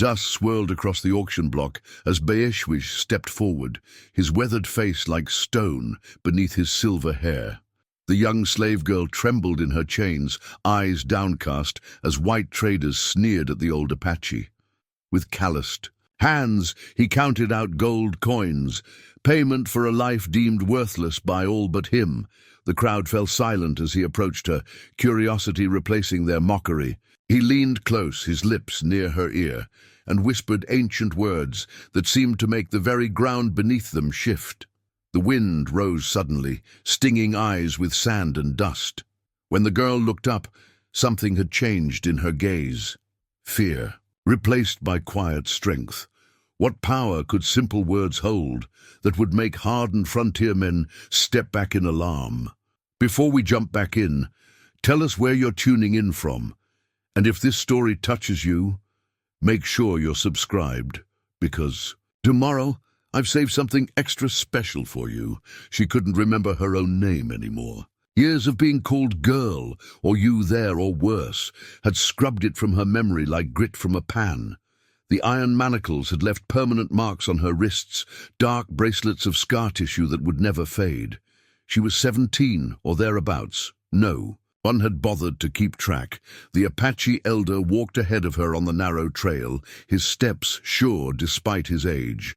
Dust swirled across the auction block as Bééshłizh stepped forward, his weathered face like stone beneath his silver hair. The young slave girl trembled in her chains, eyes downcast, as white traders sneered at the old Apache. With calloused hands, he counted out gold coins, payment for a life deemed worthless by all but him. The crowd fell silent as he approached her, curiosity replacing their mockery. He leaned close, his lips near her ear, and whispered ancient words that seemed to make the very ground beneath them shift. The wind rose suddenly, stinging eyes with sand and dust. When the girl looked up, something had changed in her gaze. Fear, replaced by quiet strength. What power could simple words hold that would make hardened frontiermen step back in alarm? Before we jump back in, tell us where you're tuning in from. And if this story touches you, make sure you're subscribed, because tomorrow I've saved something extra special for you. She couldn't remember her own name anymore. Years of being called girl, or you there, or worse, had scrubbed it from her memory like grit from a pan. The iron manacles had left permanent marks on her wrists, dark bracelets of scar tissue that would never fade. She was 17, or thereabouts. No one had bothered to keep track. The Apache elder walked ahead of her on the narrow trail, his steps sure despite his age.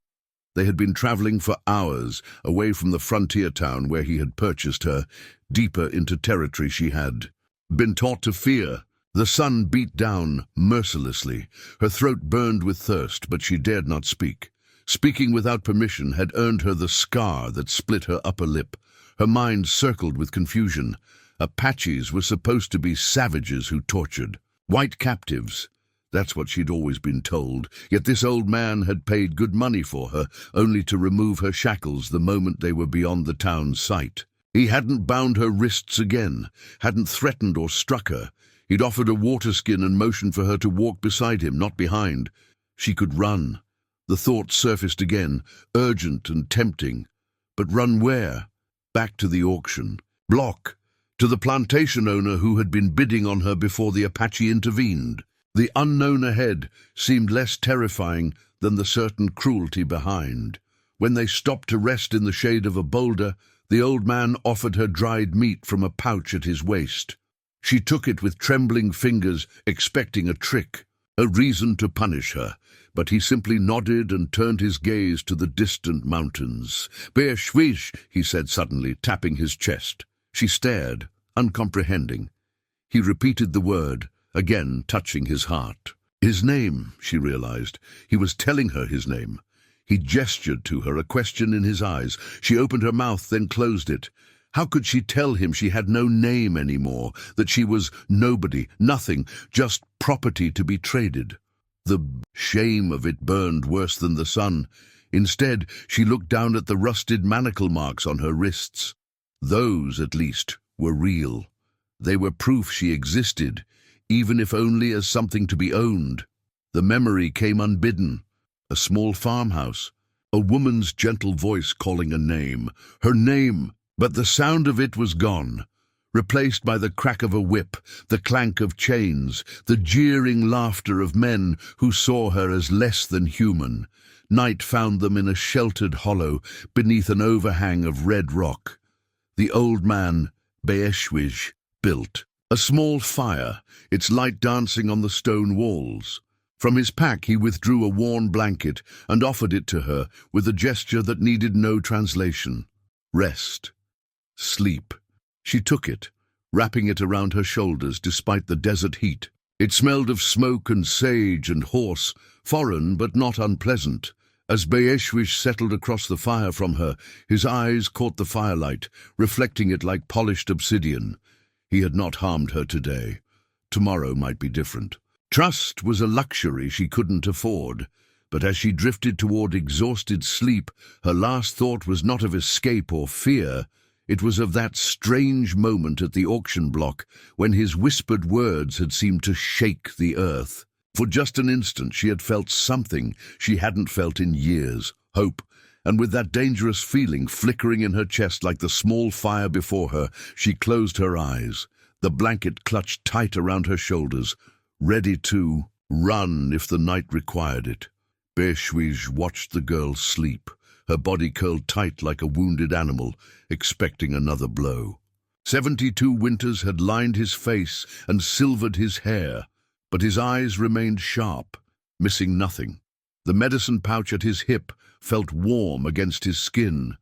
They had been traveling for hours, away from the frontier town where he had purchased her, deeper into territory she had been taught to fear. The sun beat down mercilessly. Her throat burned with thirst, but she dared not speak. Speaking without permission had earned her the scar that split her upper lip. Her mind circled with confusion. Apaches were supposed to be savages who tortured. White captives. That's what she'd always been told. Yet this old man had paid good money for her, only to remove her shackles the moment they were beyond the town's sight. He hadn't bound her wrists again, hadn't threatened or struck her. He'd offered a waterskin and motioned for her to walk beside him, not behind. She could run. The thought surfaced again, urgent and tempting. But run where? Back to the auction block, to the plantation owner who had been bidding on her before the Apache intervened. The unknown ahead seemed less terrifying than the certain cruelty behind. When they stopped to rest in the shade of a boulder, the old man offered her dried meat from a pouch at his waist. She took it with trembling fingers, expecting a trick, a reason to punish her, but he simply nodded and turned his gaze to the distant mountains. "Bééshłizh," he said suddenly, tapping his chest. She stared, uncomprehending. He repeated the word, again touching his heart. His name, she realized. He was telling her his name. He gestured to her, a question in his eyes. She opened her mouth, then closed it. How could she tell him she had no name anymore, that she was nobody, nothing, just property to be traded? The shame of it burned worse than the sun. Instead, she looked down at the rusted manacle marks on her wrists. Those, at least, were real. They were proof she existed, even if only as something to be owned. The memory came unbidden. A small farmhouse, a woman's gentle voice calling a name, her name, but the sound of it was gone, replaced by the crack of a whip, the clank of chains, the jeering laughter of men who saw her as less than human. Night found them in a sheltered hollow beneath an overhang of red rock. The old man, Bééshłizh, built a small fire, its light dancing on the stone walls. From his pack he withdrew a worn blanket and offered it to her with a gesture that needed no translation. Rest. Sleep. She took it, wrapping it around her shoulders despite the desert heat. It smelled of smoke and sage and horse, foreign but not unpleasant. As Bééshłizh settled across the fire from her, his eyes caught the firelight, reflecting it like polished obsidian. He had not harmed her today. Tomorrow might be different. Trust was a luxury she couldn't afford, but as she drifted toward exhausted sleep, her last thought was not of escape or fear. It was of that strange moment at the auction block when his whispered words had seemed to shake the earth. For just an instant she had felt something she hadn't felt in years, hope, and with that dangerous feeling flickering in her chest like the small fire before her, she closed her eyes, the blanket clutched tight around her shoulders, ready to Run if the night required it. Bééshłizh watched the girl sleep, her body curled tight like a wounded animal, expecting another blow. 72 winters had lined his face and silvered his hair, but his eyes remained sharp, missing nothing. The medicine pouch at his hip felt warm against his skin,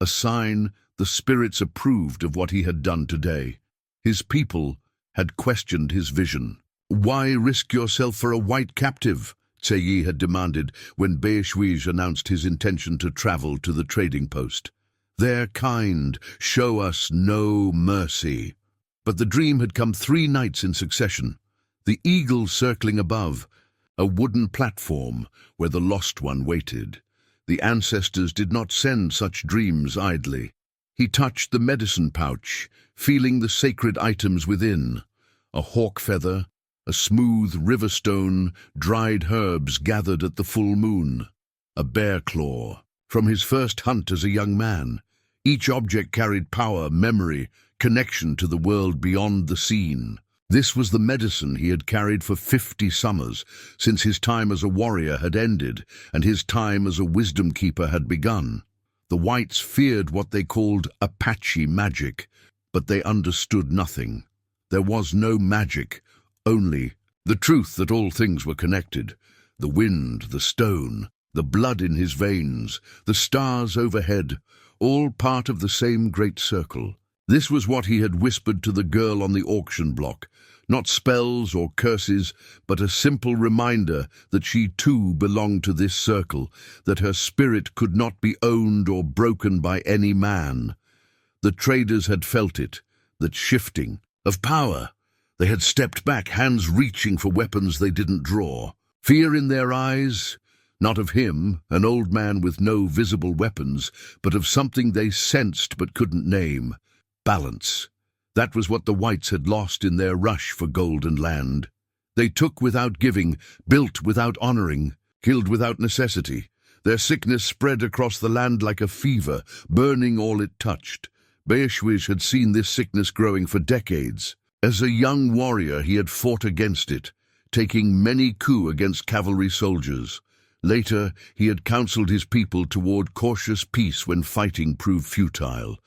a sign the spirits approved of what he had done today. His people had questioned his vision. "Why risk yourself for a white captive?" Tseyi had demanded when Bééshłizh announced his intention to travel to the trading post. "Their kind show us no mercy." But the dream had come 3 nights in succession. The eagle circling above, a wooden platform where the lost one waited. The ancestors did not send such dreams idly. He touched the medicine pouch, feeling the sacred items within. A hawk feather, a smooth river stone, dried herbs gathered at the full moon. A bear claw, from his first hunt as a young man. Each object carried power, memory, connection to the world beyond the scene. This was the medicine he had carried for 50 summers, since his time as a warrior had ended and his time as a wisdom keeper had begun. The whites feared what they called Apache magic, but they understood nothing. There was no magic, only the truth that all things were connected. The wind, the stone, the blood in his veins, the stars overhead, all part of the same great circle. This was what he had whispered to the girl on the auction block. Not spells or curses, but a simple reminder that she too belonged to this circle, that her spirit could not be owned or broken by any man. The traders had felt it, that shifting of power. They had stepped back, hands reaching for weapons they didn't draw. Fear in their eyes, not of him, an old man with no visible weapons, but of something they sensed but couldn't name. Balance. That was what the whites had lost in their rush for gold and land. They took without giving, built without honoring, killed without necessity. Their sickness spread across the land like a fever, burning all it touched. Bééshłizh had seen this sickness growing for decades. As a young warrior, he had fought against it, taking many coups against cavalry soldiers. Later, he had counseled his people toward cautious peace when fighting proved futile.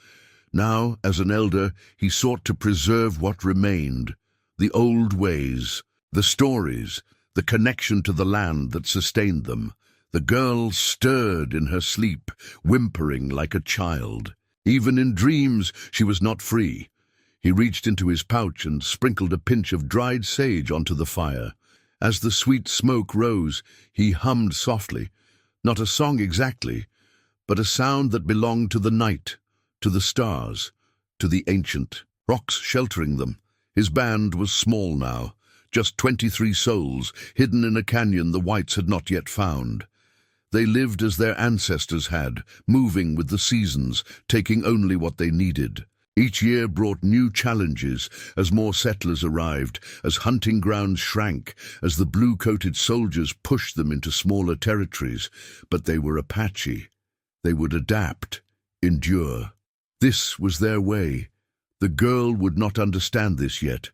Now, as an elder, he sought to preserve what remained, the old ways, the stories, the connection to the land that sustained them. The girl stirred in her sleep, whimpering like a child. Even in dreams, she was not free. He reached into his pouch and sprinkled a pinch of dried sage onto the fire. As the sweet smoke rose, he hummed softly, not a song exactly, but a sound that belonged to the night, to the stars, to the ancient rocks sheltering them. His band was small now, just 23 souls, hidden in a canyon the whites had not yet found. They lived as their ancestors had, moving with the seasons, taking only what they needed. Each year brought new challenges as more settlers arrived, as hunting grounds shrank, as the blue-coated soldiers pushed them into smaller territories. But they were Apache. They would adapt, endure. This was their way. The girl would not understand this yet.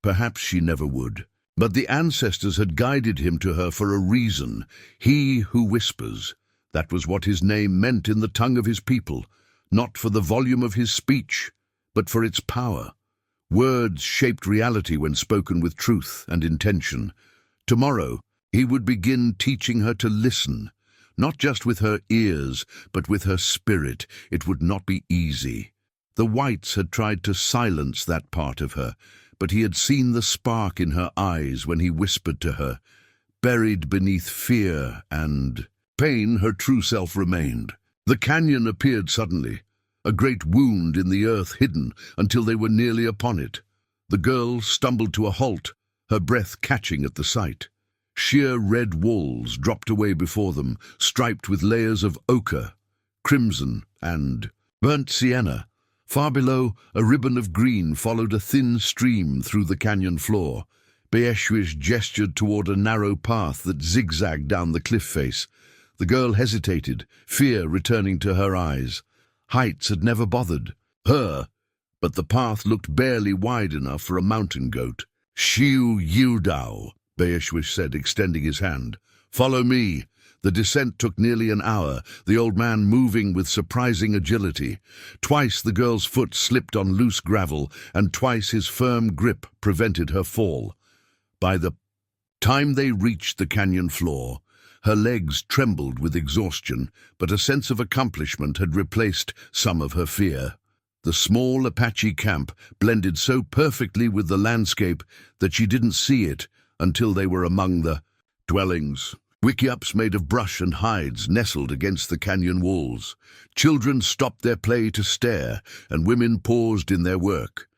Perhaps she never would. But the ancestors had guided him to her for a reason. He who whispers. That was what his name meant in the tongue of his people, not for the volume of his speech, but for its power. Words shaped reality when spoken with truth and intention. Tomorrow, he would begin teaching her to listen, not just with her ears, but with her spirit. It would not be easy. The whites had tried to silence that part of her, but he had seen the spark in her eyes when he whispered to her. Buried beneath fear and pain, her true self remained. The canyon appeared suddenly, a great wound in the earth hidden until they were nearly upon it. The girl stumbled to a halt, her breath catching at the sight. Sheer red walls dropped away before them, striped with layers of ochre, crimson, and burnt sienna. Far below, a ribbon of green followed a thin stream through the canyon floor. Bééshłizh gestured toward a narrow path that zigzagged down the cliff face. The girl hesitated, fear returning to her eyes. Heights had never bothered her, but the path looked barely wide enough for a mountain goat. Shiu Yudao, Bééshłizh said, extending his hand. "Follow me." The descent took nearly an hour, the old man moving with surprising agility. Twice the girl's foot slipped on loose gravel, and twice his firm grip prevented her fall. By the time they reached the canyon floor, her legs trembled with exhaustion, but a sense of accomplishment had replaced some of her fear. The small Apache camp blended so perfectly with the landscape that she didn't see it until they were among the dwellings. Wickiups made of brush and hides nestled against the canyon walls. Children stopped their play to stare, and women paused in their work.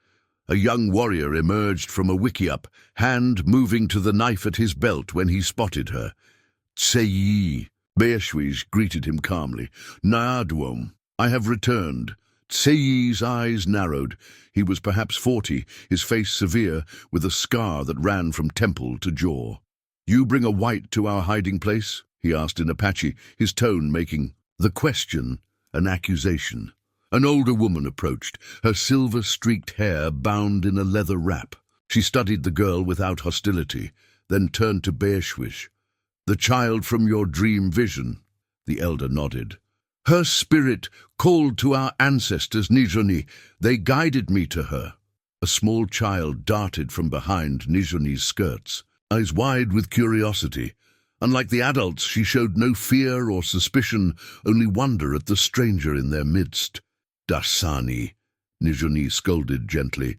A young warrior emerged from a wickiup, hand moving to the knife at his belt when he spotted her. "Tsei," Bééshłizh greeted him calmly. "Naadwom, I have returned." Tsei's eyes narrowed. He was perhaps 40, his face severe, with a scar that ran from temple to jaw. "You bring a white to our hiding place?" he asked in Apache, his tone making the question an accusation. An older woman approached, her silver-streaked hair bound in a leather wrap. She studied the girl without hostility, then turned to Bééshłizh. "The child from your dream vision?" The elder nodded. "Her spirit called to our ancestors, Nizhoni. They guided me to her." A small child darted from behind Nizhoni's skirts, eyes wide with curiosity. Unlike the adults, she showed no fear or suspicion, only wonder at the stranger in their midst. "Dasani," Nizhoni scolded gently.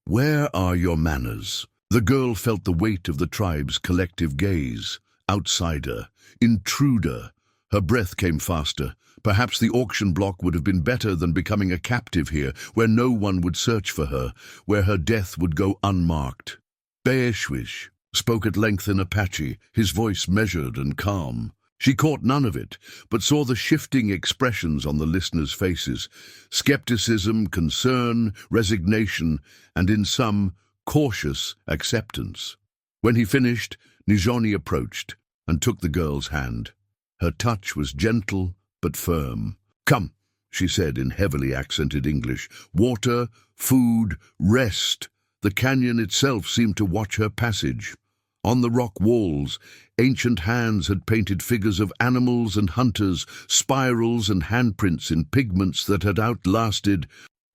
"Where are your manners?" The girl felt the weight of the tribe's collective gaze. Outsider, intruder. Her breath came faster. Perhaps the auction block would have been better than becoming a captive here, where no one would search for her, where her death would go unmarked. Bééshłizh spoke at length in Apache, his voice measured and calm. She caught none of it, but saw the shifting expressions on the listeners' faces: skepticism, concern, resignation, and in some, cautious acceptance. When he finished, Nizhoni approached and took the girl's hand. Her touch was gentle but firm. "Come," she said in heavily accented English. "Water, food, rest." The canyon itself seemed to watch her passage. On the rock walls, ancient hands had painted figures of animals and hunters, spirals and handprints in pigments that had outlasted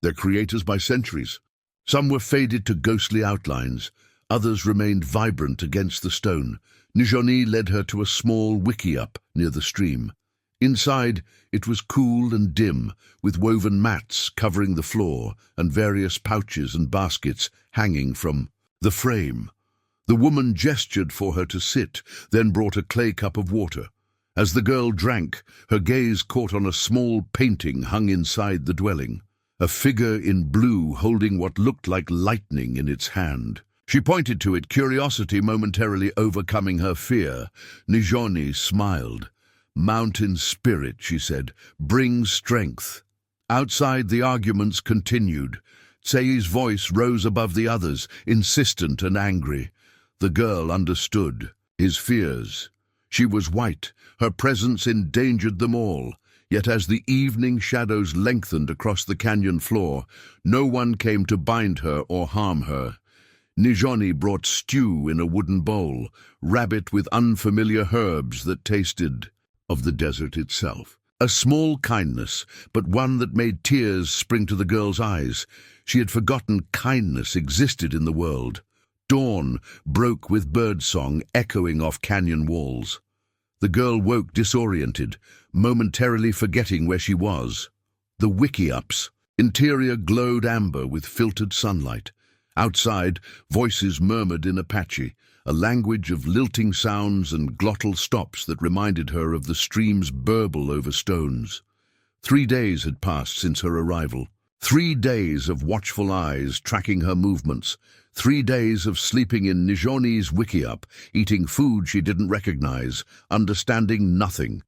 their creators by centuries. Some were faded to ghostly outlines, others remained vibrant against the stone. Nizhoni led her to a small wickiup near the stream. Inside, it was cool and dim, with woven mats covering the floor and various pouches and baskets hanging from the frame. The woman gestured for her to sit, then brought a clay cup of water. As the girl drank, her gaze caught on a small painting hung inside the dwelling, a figure in blue holding what looked like lightning in its hand. She pointed to it, curiosity momentarily overcoming her fear. Nizhoni smiled. "Mountain spirit," she said, "brings strength." Outside, the arguments continued. Tsei's voice rose above the others, insistent and angry. The girl understood his fears. She was white. Her presence endangered them all. Yet as the evening shadows lengthened across the canyon floor, no one came to bind her or harm her. Nizhoni brought stew in a wooden bowl, rabbit with unfamiliar herbs that tasted of the desert itself. A small kindness, but one that made tears spring to the girl's eyes. She had forgotten kindness existed in the world. Dawn broke with birdsong echoing off canyon walls. The girl woke disoriented, momentarily forgetting where she was. The wickiups. Interior glowed amber with filtered sunlight. Outside, voices murmured in Apache, a language of lilting sounds and glottal stops that reminded her of the stream's burble over stones. 3 days had passed since her arrival. 3 days of watchful eyes tracking her movements. 3 days of sleeping in Nizhoni's wickiup, eating food she didn't recognize, understanding nothing.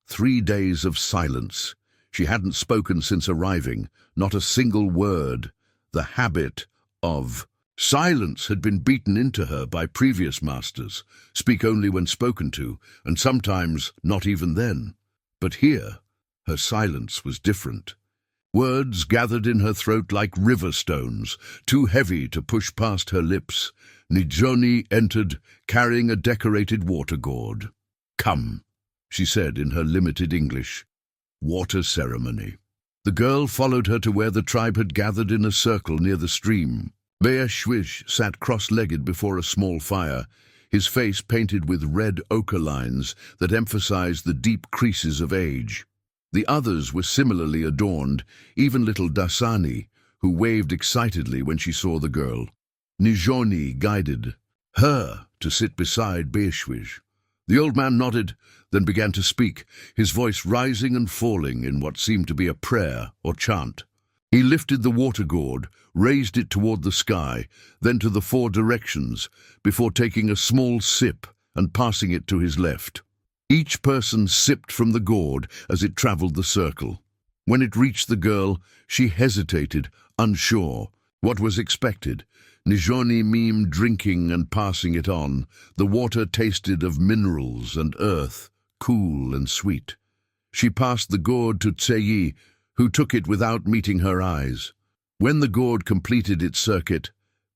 3 days of silence. She hadn't spoken since arriving, not a single word. The habit of silence had been beaten into her by previous masters, speak only when spoken to, and sometimes not even then. But here, her silence was different. Words gathered in her throat like river stones, too heavy to push past her lips. Nijoni entered, carrying a decorated water gourd. "Come," she said in her limited English. "Water ceremony." The girl followed her to where the tribe had gathered in a circle near the stream. Bééshłizh sat cross-legged before a small fire, his face painted with red ochre lines that emphasized the deep creases of age. The others were similarly adorned, even little Dasani, who waved excitedly when she saw the girl. Nijoni guided her to sit beside Bééshłizh. The old man nodded, then began to speak, his voice rising and falling in what seemed to be a prayer or chant. He lifted the water gourd, raised it toward the sky, then to the four directions, before taking a small sip and passing it to his left. Each person sipped from the gourd as it traveled the circle. When it reached the girl, she hesitated, unsure. What was expected? Nijoni mimed drinking and passing it on. The water tasted of minerals and earth, cool and sweet. She passed the gourd to Tseyi, who took it without meeting her eyes. When the gourd completed its circuit,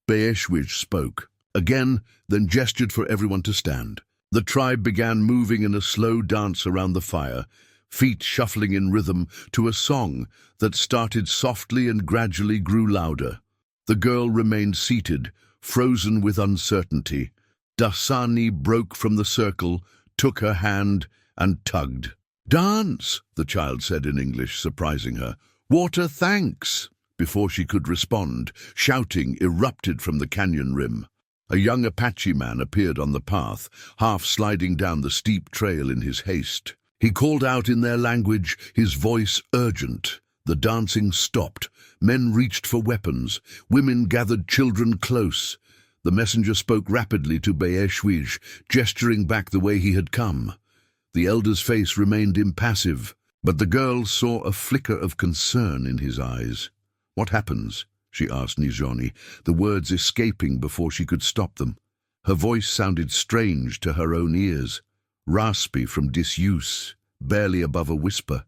Bééshłizh spoke. Again, then gestured for everyone to stand. The tribe began moving in a slow dance around the fire, feet shuffling in rhythm to a song that started softly and gradually grew louder. The girl remained seated, frozen with uncertainty. Dasani broke from the circle, took her hand, and tugged. "Dance," the child said in English, surprising her. "Water, thanks." Before she could respond, shouting erupted from the canyon rim. A young Apache man appeared on the path, half sliding down the steep trail in his haste. He called out in their language, his voice urgent. The dancing stopped. Men reached for weapons. Women gathered children close. The messenger spoke rapidly to Bééshłizh, gesturing back the way he had come. The elder's face remained impassive, but the girl saw a flicker of concern in his eyes. "What happens?" she asked Nijoni, the words escaping before she could stop them. Her voice sounded strange to her own ears, raspy from disuse, barely above a whisper.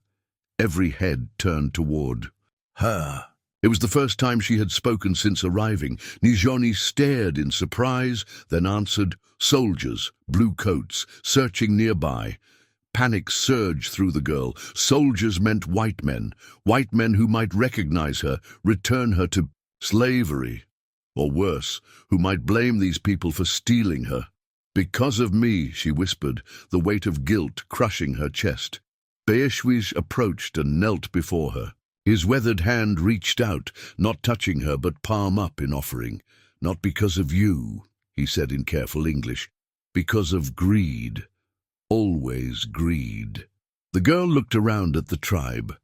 Every head turned toward her. It was the first time she had spoken since arriving. Nijoni stared in surprise, then answered, "Soldiers, blue coats, searching nearby." Panic surged through the girl. Soldiers meant white men who might recognize her, return her to slavery, or worse, who might blame these people for stealing her. "Because of me," she whispered, the weight of guilt crushing her chest. Bééshłizh approached and knelt before her. His weathered hand reached out, not touching her but palm up in offering. "Not because of you," he said in careful English, "because of greed. Always greed." The girl looked around at the tribe,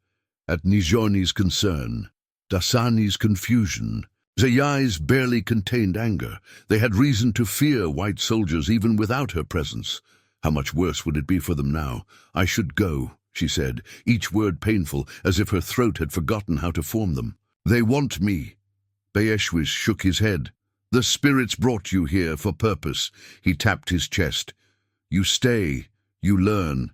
at Nijoni's concern, Dasani's confusion. Tseyi's barely contained anger. They had reason to fear white soldiers even without her presence. How much worse would it be for them now? "I should go," she said, each word painful, as if her throat had forgotten how to form them. "They want me." Bééshłizh shook his head. "The spirits brought you here for purpose." He tapped his chest. "You stay, you learn,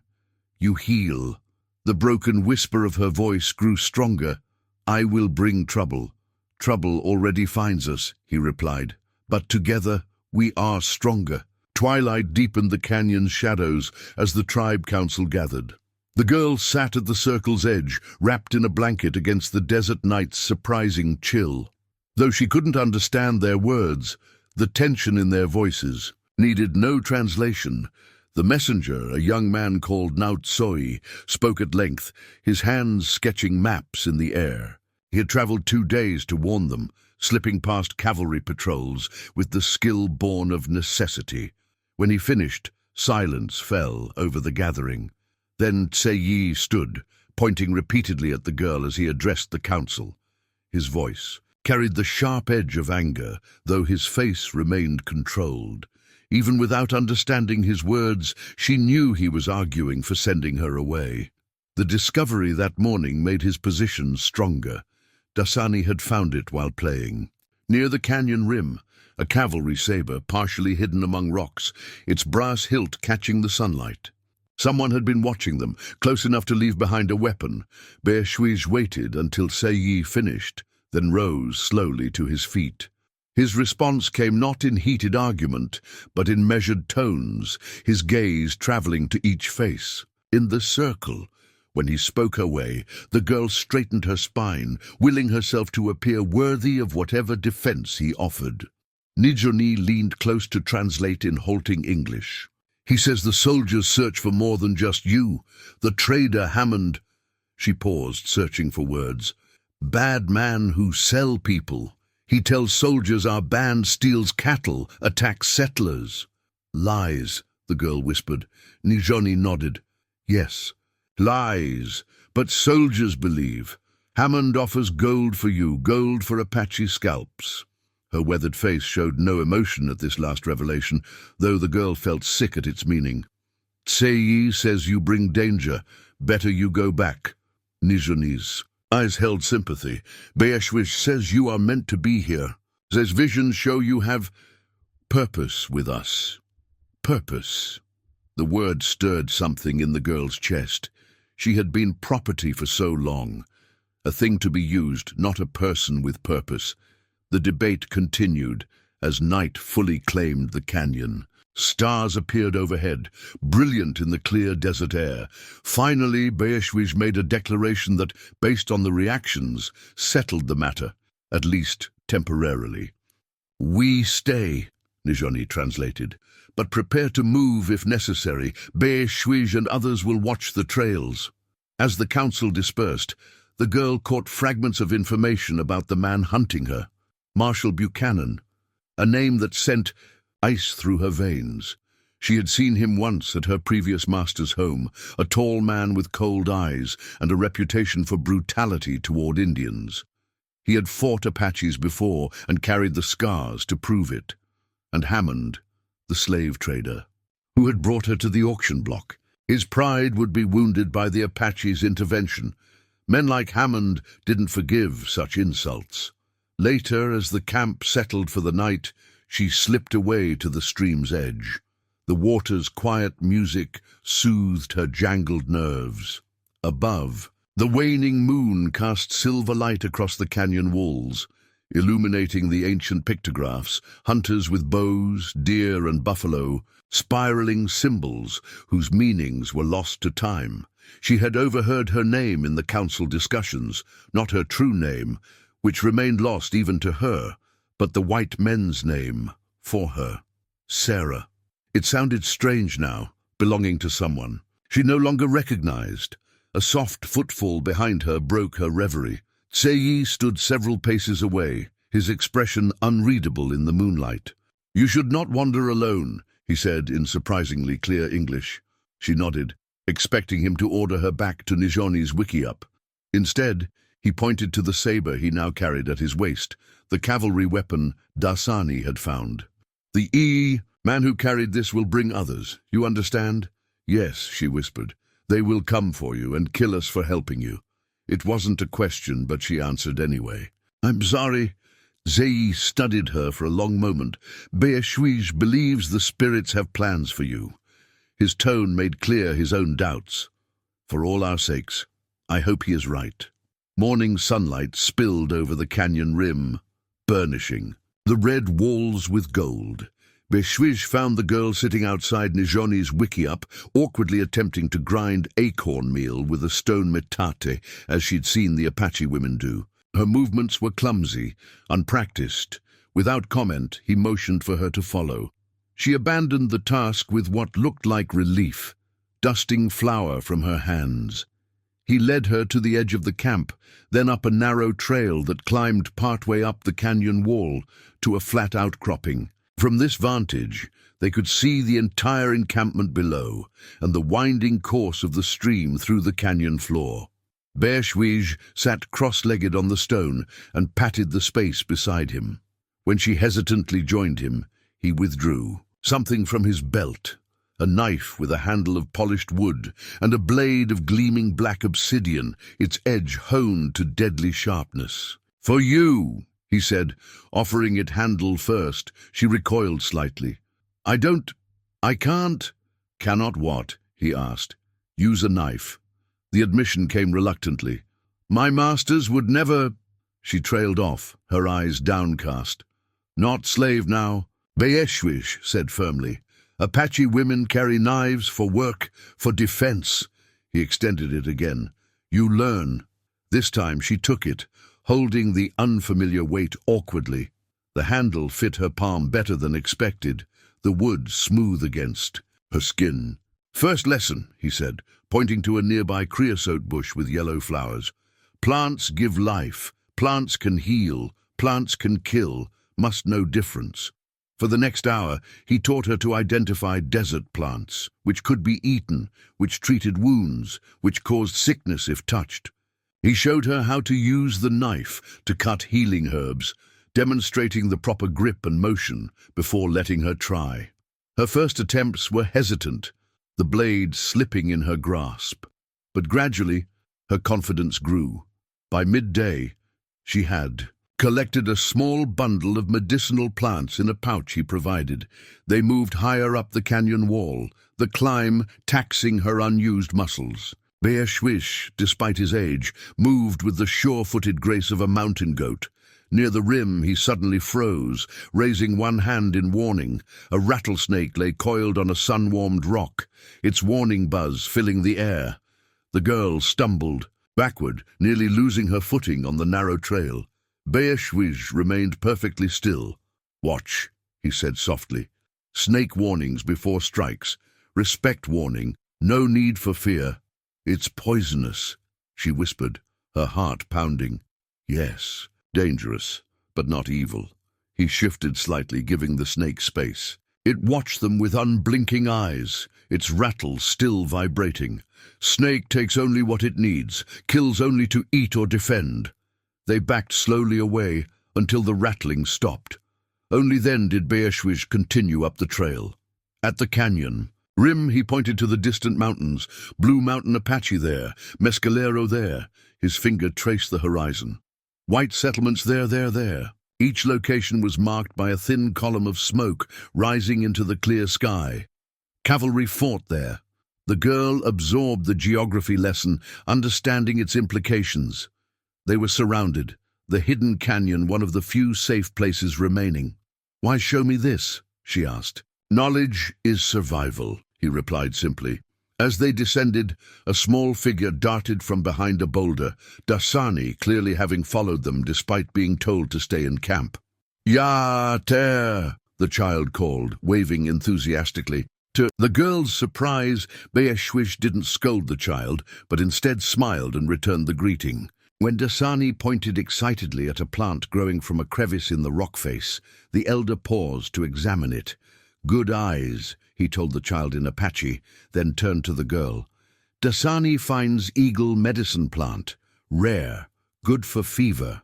you heal." The broken whisper of her voice grew stronger. "I will bring trouble. Trouble already finds us," he replied. "But together we are stronger." Twilight deepened the canyon's shadows as the tribe council gathered. The girl sat at the circle's edge, wrapped in a blanket against the desert night's surprising chill. Though she couldn't understand their words, the tension in their voices needed no translation. The messenger, a young man called Nautsoi, spoke at length, his hands sketching maps in the air. He had traveled 2 days to warn them, slipping past cavalry patrols with the skill born of necessity. When he finished, silence fell over the gathering. Then Tseyi stood, pointing repeatedly at the girl as he addressed the council. His voice carried the sharp edge of anger, though his face remained controlled. Even without understanding his words, she knew he was arguing for sending her away. The discovery that morning made his position stronger. Dasani had found it while playing. Near the canyon rim, a cavalry saber partially hidden among rocks, its brass hilt catching the sunlight. Someone had been watching them, close enough to leave behind a weapon. Bééshłizh waited until Tseyi finished, then rose slowly to his feet. His response came not in heated argument, but in measured tones, his gaze traveling to each face. In the circle, when he spoke her way, the girl straightened her spine, willing herself to appear worthy of whatever defense he offered. Nijoni leaned close to translate in halting English. He says the soldiers search for more than just you. The trader Hammond. She paused, searching for words. Bad man who sell people. He tells soldiers our band steals cattle, attacks settlers. Lies, the girl whispered. Nijoni nodded. Yes, lies, but soldiers believe. Hammond offers gold for you, gold for Apache scalps. Her weathered face showed no emotion at this last revelation, though the girl felt sick at its meaning. Tsei says you bring danger. Better you go back. Nijoni's eyes held sympathy. Bééshłizh says you are meant to be here. Says visions show you have purpose with us. Purpose. The word stirred something in the girl's chest. She had been property for so long. A thing to be used, not a person with purpose. The debate continued as night fully claimed the canyon. Stars appeared overhead, brilliant in the clear desert air. Finally, Bééshłizh made a declaration that, based on the reactions, settled the matter, at least temporarily. We stay, Nijoni translated, but prepare to move if necessary. Bééshłizh and others will watch the trails. As the council dispersed, the girl caught fragments of information about the man hunting her. Marshal Buchanan, a name that sent ice through her veins. She had seen him once at her previous master's home, a tall man with cold eyes and a reputation for brutality toward Indians. He had fought Apaches before and carried the scars to prove it. And Hammond, the slave trader, who had brought her to the auction block. His pride would be wounded by the Apache's intervention. Men like Hammond didn't forgive such insults. Later, as the camp settled for the night, she slipped away to the stream's edge. The water's quiet music soothed her jangled nerves. Above, the waning moon cast silver light across the canyon walls, illuminating the ancient pictographs, hunters with bows, deer and buffalo, spiraling symbols whose meanings were lost to time. She had overheard her name in the council discussions, not her true name, which remained lost even to her, but the white men's name for her, Sarah. It sounded strange now, belonging to someone she no longer recognized. A soft footfall behind her broke her reverie. Tsei stood several paces away, his expression unreadable in the moonlight. You should not wander alone, he said in surprisingly clear English. She nodded, expecting him to order her back to Nijoni's wickiup. Instead, he pointed to the saber he now carried at his waist, the cavalry weapon Dasani had found. The man who carried this will bring others, you understand? Yes, she whispered. They will come for you and kill us for helping you. It wasn't a question, but she answered anyway. I'm sorry. Zei studied her for a long moment. Bééshłizh believes the spirits have plans for you. His tone made clear his own doubts. For all our sakes, I hope he is right. Morning sunlight spilled over the canyon rim, burnishing the red walls with gold. Bééshłizh found the girl sitting outside Nijoni's wickiup, awkwardly attempting to grind acorn meal with a stone metate, as she'd seen the Apache women do. Her movements were clumsy, unpracticed. Without comment, he motioned for her to follow. She abandoned the task with what looked like relief, dusting flour from her hands. He led her to the edge of the camp, then up a narrow trail that climbed partway up the canyon wall to a flat outcropping. From this vantage, they could see the entire encampment below and the winding course of the stream through the canyon floor. Bééshłizh sat cross-legged on the stone and patted the space beside him. When she hesitantly joined him, he withdrew. Something from his belt, a knife with a handle of polished wood and a blade of gleaming black obsidian, its edge honed to deadly sharpness. For you, he said, offering it handle first. She recoiled slightly. I can't. Cannot what? He asked. Use a knife. The admission came reluctantly. My masters would never. She trailed off, her eyes downcast. Not slave now. Bééshłizh said firmly. Apache women carry knives for work, for defense. He extended it again. You learn. This time she took it, holding the unfamiliar weight awkwardly. The handle fit her palm better than expected, the wood smooth against her skin. First lesson, he said, pointing to a nearby creosote bush with yellow flowers. Plants give life. Plants can heal. Plants can kill. Must know difference. For the next hour, he taught her to identify desert plants, which could be eaten, which treated wounds, which caused sickness if touched. He showed her how to use the knife to cut healing herbs, demonstrating the proper grip and motion before letting her try. Her first attempts were hesitant, the blade slipping in her grasp. But gradually, her confidence grew. By midday, she had collected a small bundle of medicinal plants in a pouch he provided. They moved higher up the canyon wall, the climb taxing her unused muscles. Bééshłizh, despite his age, moved with the sure-footed grace of a mountain goat. Near the rim he suddenly froze, raising one hand in warning. A rattlesnake lay coiled on a sun-warmed rock, its warning buzz filling the air. The girl stumbled backward, nearly losing her footing on the narrow trail. Bééshłizh remained perfectly still. Watch, he said softly. Snake warnings before strikes. Respect warning. No need for fear. It's poisonous, she whispered, her heart pounding. Yes, dangerous, but not evil. He shifted slightly, giving the snake space. It watched them with unblinking eyes, its rattle still vibrating. Snake takes only what it needs, kills only to eat or defend. They backed slowly away until the rattling stopped. Only then did Bééshłizh continue up the trail. At the canyon rim, he pointed to the distant mountains. Blue Mountain Apache there, Mescalero there. His finger traced the horizon. White settlements there. Each location was marked by a thin column of smoke rising into the clear sky. Cavalry fought there. The girl absorbed the geography lesson, understanding its implications. They were surrounded, the hidden canyon one of the few safe places remaining. Why show me this? She asked. Knowledge is survival, he replied simply. As they descended, a small figure darted from behind a boulder, Dasani clearly having followed them despite being told to stay in camp. Ya ter, the child called, waving enthusiastically. To the girl's surprise, Bééshłizh didn't scold the child, but instead smiled and returned the greeting. When Dasani pointed excitedly at a plant growing from a crevice in the rock face, the elder paused to examine it. Good eyes, he told the child in Apache, then turned to the girl. Dasani finds eagle medicine plant, rare, good for fever.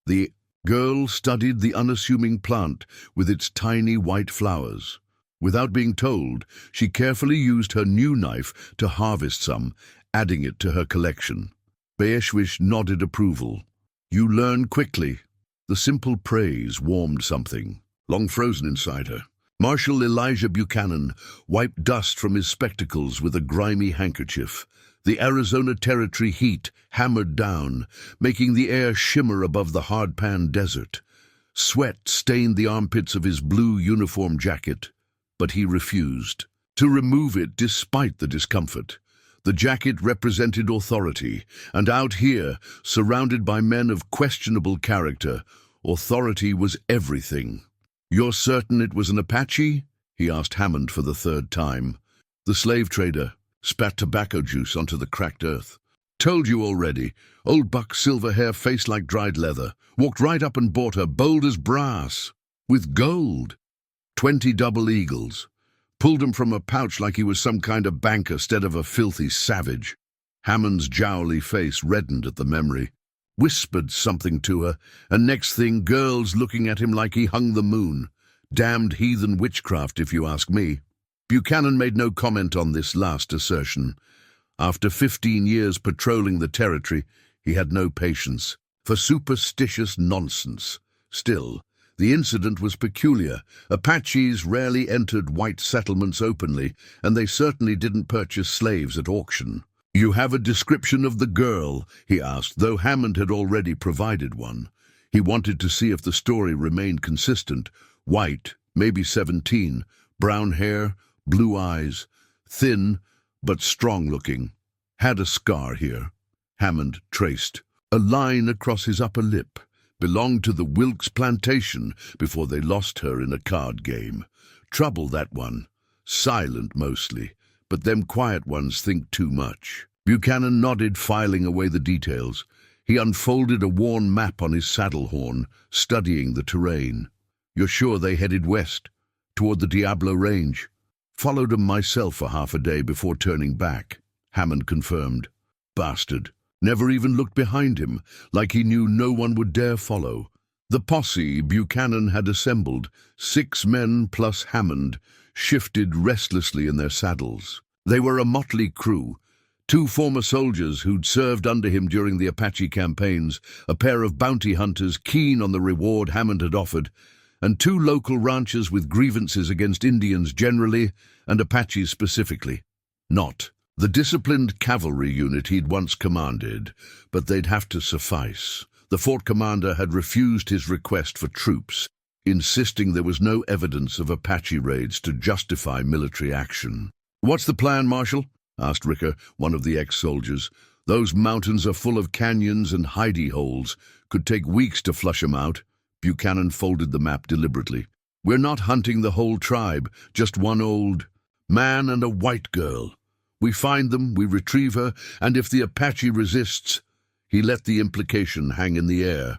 The girl studied the unassuming plant with its tiny white flowers. Without being told, she carefully used her new knife to harvest some, adding it to her collection. Bééshłizh nodded approval. You learn quickly. The simple praise warmed something, long frozen inside her. Marshal Elijah Buchanan wiped dust from his spectacles with a grimy handkerchief. The Arizona Territory heat hammered down, making the air shimmer above the hard-pan desert. Sweat stained the armpits of his blue uniform jacket, but he refused to remove it despite the discomfort. The jacket represented authority, and out here, surrounded by men of questionable character, authority was everything. You're certain it was an Apache? He asked Hammond for the third time. The slave trader spat tobacco juice onto the cracked earth. Told you already. Old buck, silver hair, face like dried leather. Walked right up and bought her, bold as brass. With gold. 20 double eagles. Pulled him from a pouch like he was some kind of banker instead of a filthy savage. Hammond's jowly face reddened at the memory. Whispered something to her, and next thing, girls looking at him like he hung the moon. Damned heathen witchcraft, if you ask me. Buchanan made no comment on this last assertion. After 15 years patrolling the territory, he had no patience for superstitious nonsense. Still, the incident was peculiar. Apaches rarely entered white settlements openly, and they certainly didn't purchase slaves at auction. You have a description of the girl, he asked, though Hammond had already provided one. He wanted to see if the story remained consistent. White, maybe 17, brown hair, blue eyes, thin but strong-looking. Had a scar here. Hammond traced. A line across his upper lip. Belonged to the Wilkes plantation before they lost her in a card game. Trouble, that one. Silent mostly, but them quiet ones think too much. Buchanan nodded, filing away the details. He unfolded a worn map on his saddle horn, studying the terrain. You're sure they headed west, toward the Diablo Range? Followed 'em myself for half a day before turning back, Hammond confirmed. Bastard. Never even looked behind him, like he knew no one would dare follow. The posse Buchanan had assembled, 6 men plus Hammond, shifted restlessly in their saddles. They were a motley crew. 2 former soldiers who'd served under him during the Apache campaigns, a pair of bounty hunters keen on the reward Hammond had offered, and 2 local ranchers with grievances against Indians generally and Apaches specifically. Not the disciplined cavalry unit he'd once commanded, but they'd have to suffice. The fort commander had refused his request for troops, insisting there was no evidence of Apache raids to justify military action. "What's the plan, Marshal?" asked Ricker, one of the ex-soldiers. "Those mountains are full of canyons and hidey holes. Could take weeks to flush 'em out." Buchanan folded the map deliberately. "We're not hunting the whole tribe, just one old man and a white girl. We find them, we retrieve her, and if the Apache resists—" He let the implication hang in the air.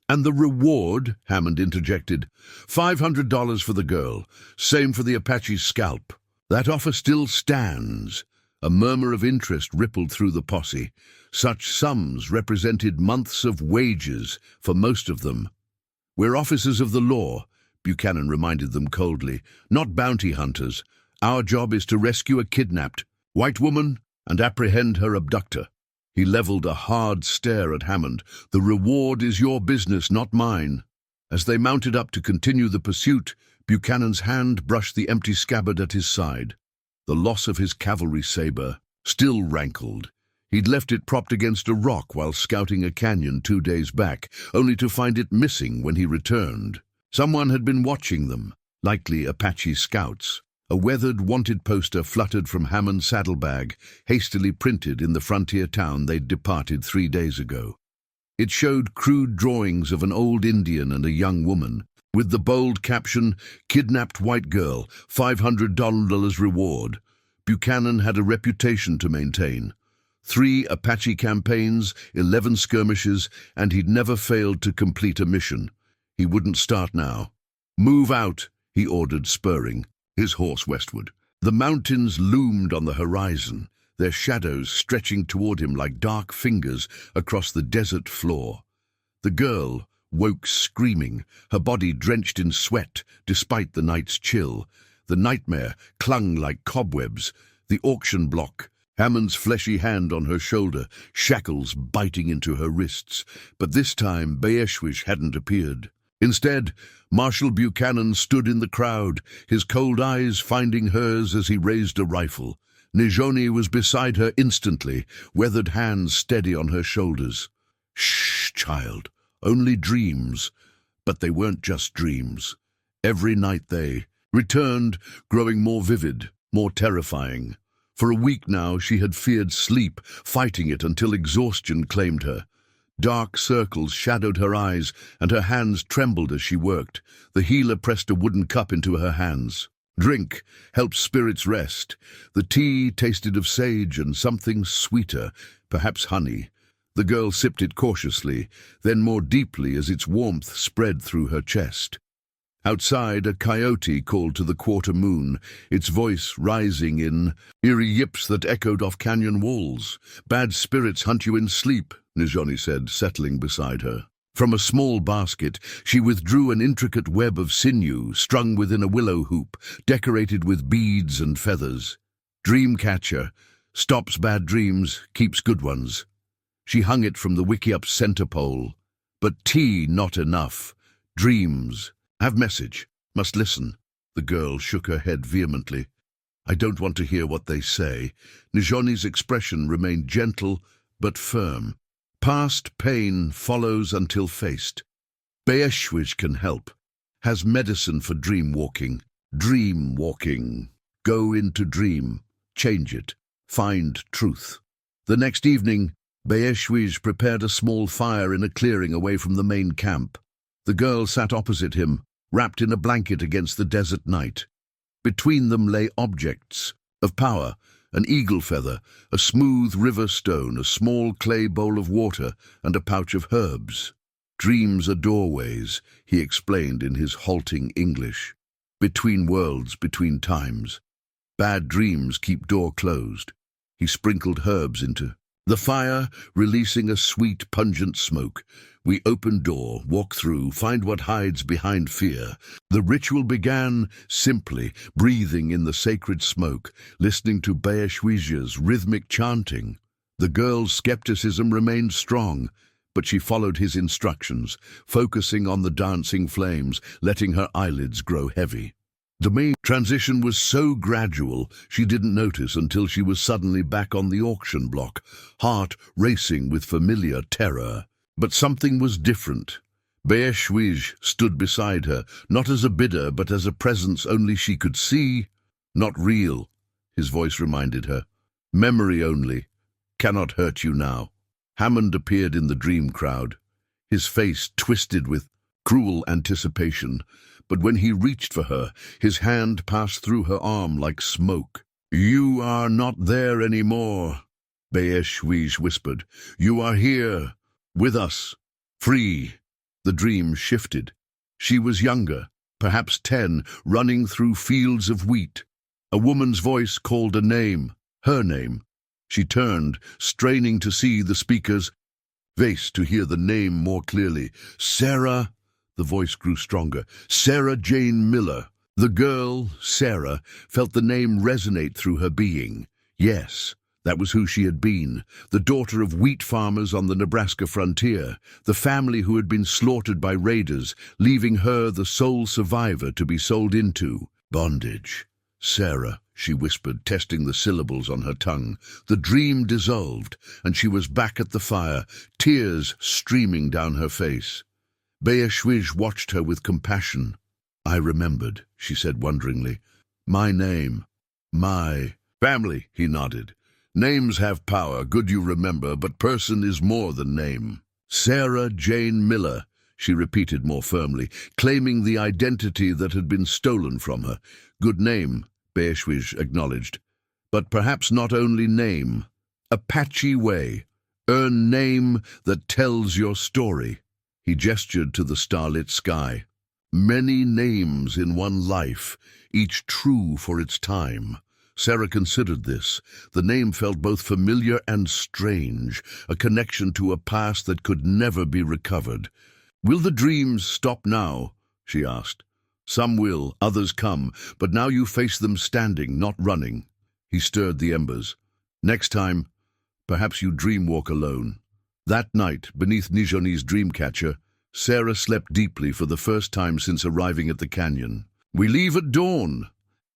"And the reward," Hammond interjected. $500 for the girl, same for the Apache's scalp. "That offer still stands." A murmur of interest rippled through the posse. Such sums represented months of wages for most of them. "We're officers of the law," Buchanan reminded them coldly, "not bounty hunters. Our job is to rescue a kidnapped white woman and apprehend her abductor." He leveled a hard stare at Hammond. "The reward is your business, not mine." As they mounted up to continue the pursuit, Buchanan's hand brushed the empty scabbard at his side. The loss of his cavalry saber still rankled. He'd left it propped against a rock while scouting a canyon 2 days back, only to find it missing when he returned. Someone had been watching them, likely Apache scouts. A weathered wanted poster fluttered from Hammond's saddlebag, hastily printed in the frontier town they'd departed 3 days ago. It showed crude drawings of an old Indian and a young woman, with the bold caption, "Kidnapped white girl, $500 reward." Buchanan had a reputation to maintain. 3 Apache campaigns, 11 skirmishes, and he'd never failed to complete a mission. He wouldn't start now. "Move out," he ordered, spurring his horse westward. The mountains loomed on the horizon, their shadows stretching toward him like dark fingers across the desert floor. The girl woke screaming, her body drenched in sweat despite the night's chill. The nightmare clung like cobwebs. The auction block, Hammond's fleshy hand on her shoulder, shackles biting into her wrists. But this time Bééshłizh hadn't appeared. Instead, Marshal Buchanan stood in the crowd, his cold eyes finding hers as he raised a rifle. Nijoni was beside her instantly, weathered hands steady on her shoulders. "Shh, child, only dreams." But they weren't just dreams. Every night they returned, growing more vivid, more terrifying. For a week now she had feared sleep, fighting it until exhaustion claimed her. Dark circles shadowed her eyes, and her hands trembled as she worked. The healer pressed a wooden cup into her hands. "Drink, helps spirits rest." The tea tasted of sage and something sweeter, perhaps honey. The girl sipped it cautiously, then more deeply as its warmth spread through her chest. Outside, a coyote called to the quarter moon, its voice rising in eerie yips that echoed off canyon walls. "Bad spirits hunt you in sleep," Nijoni said, settling beside her. From a small basket, she withdrew an intricate web of sinew strung within a willow hoop, decorated with beads and feathers. "Dreamcatcher. Stops bad dreams, keeps good ones." She hung it from the Wikiup center pole. But tea not enough. Dreams. "Have message. Must listen." The girl shook her head vehemently. "I don't want to hear what they say." Nijoni's expression remained gentle but firm. "Past pain follows until faced." Bééshłizh can help. Has medicine for dream walking. Dream walking. Go into dream. Change it. Find truth. The next evening, Bééshłizh prepared a small fire in a clearing away from the main camp. The girl sat opposite him, wrapped in a blanket against the desert night. Between them lay objects of power, an eagle feather, a smooth river stone, a small clay bowl of water, and a pouch of herbs. Dreams are doorways, he explained in his halting English. Between worlds, between times. Bad dreams keep door closed. He sprinkled herbs into the fire, releasing a sweet, pungent smoke. We open door, walk through, find what hides behind fear. The ritual began simply, breathing in the sacred smoke, listening to Bééshłizh's rhythmic chanting. The girl's skepticism remained strong, but she followed his instructions, focusing on the dancing flames, letting her eyelids grow heavy. The main transition was so gradual she didn't notice until she was suddenly back on the auction block, heart racing with familiar terror. But something was different. Bééshłizh stood beside her, not as a bidder but as a presence only she could see. Not real, his voice reminded her. Memory only. Cannot hurt you now. Hammond appeared in the dream crowd, his face twisted with cruel anticipation. But when he reached for her, his hand passed through her arm like smoke. You are not there anymore, Bééshłizh whispered. You are here, with us, free. The dream shifted. She was younger, perhaps 10, running through fields of wheat. A woman's voice called a name, her name. She turned, straining to see the speaker's face to hear the name more clearly. Sarah. The voice grew stronger. Sarah Jane Miller. The girl, Sarah, felt the name resonate through her being. Yes, that was who she had been, the daughter of wheat farmers on the Nebraska frontier, the family who had been slaughtered by raiders, leaving her the sole survivor to be sold into bondage. Sarah, she whispered, testing the syllables on her tongue. The dream dissolved, and she was back at the fire, tears streaming down her face. Bééshłizh watched her with compassion. I remembered, she said wonderingly. My name. My family, he nodded. Names have power, good you remember, but person is more than name. Sarah Jane Miller, she repeated more firmly, claiming the identity that had been stolen from her. Good name, Bééshłizh acknowledged. But perhaps not only name. Apache way. Earn name that tells your story. He gestured to the starlit sky. Many names in one life, each true for its time. Sarah considered this. The name felt both familiar and strange, a connection to a past that could never be recovered. Will the dreams stop now? She asked. Some will, others come, but now you face them standing, not running. He stirred the embers. Next time, perhaps you dreamwalk alone. That night, beneath Nijoni's dreamcatcher, Sarah slept deeply for the first time since arriving at the canyon. We leave at dawn,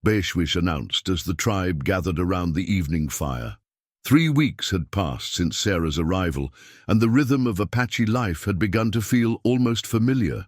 Bééshłizh announced as the tribe gathered around the evening fire. 3 weeks had passed since Sarah's arrival, and the rhythm of Apache life had begun to feel almost familiar.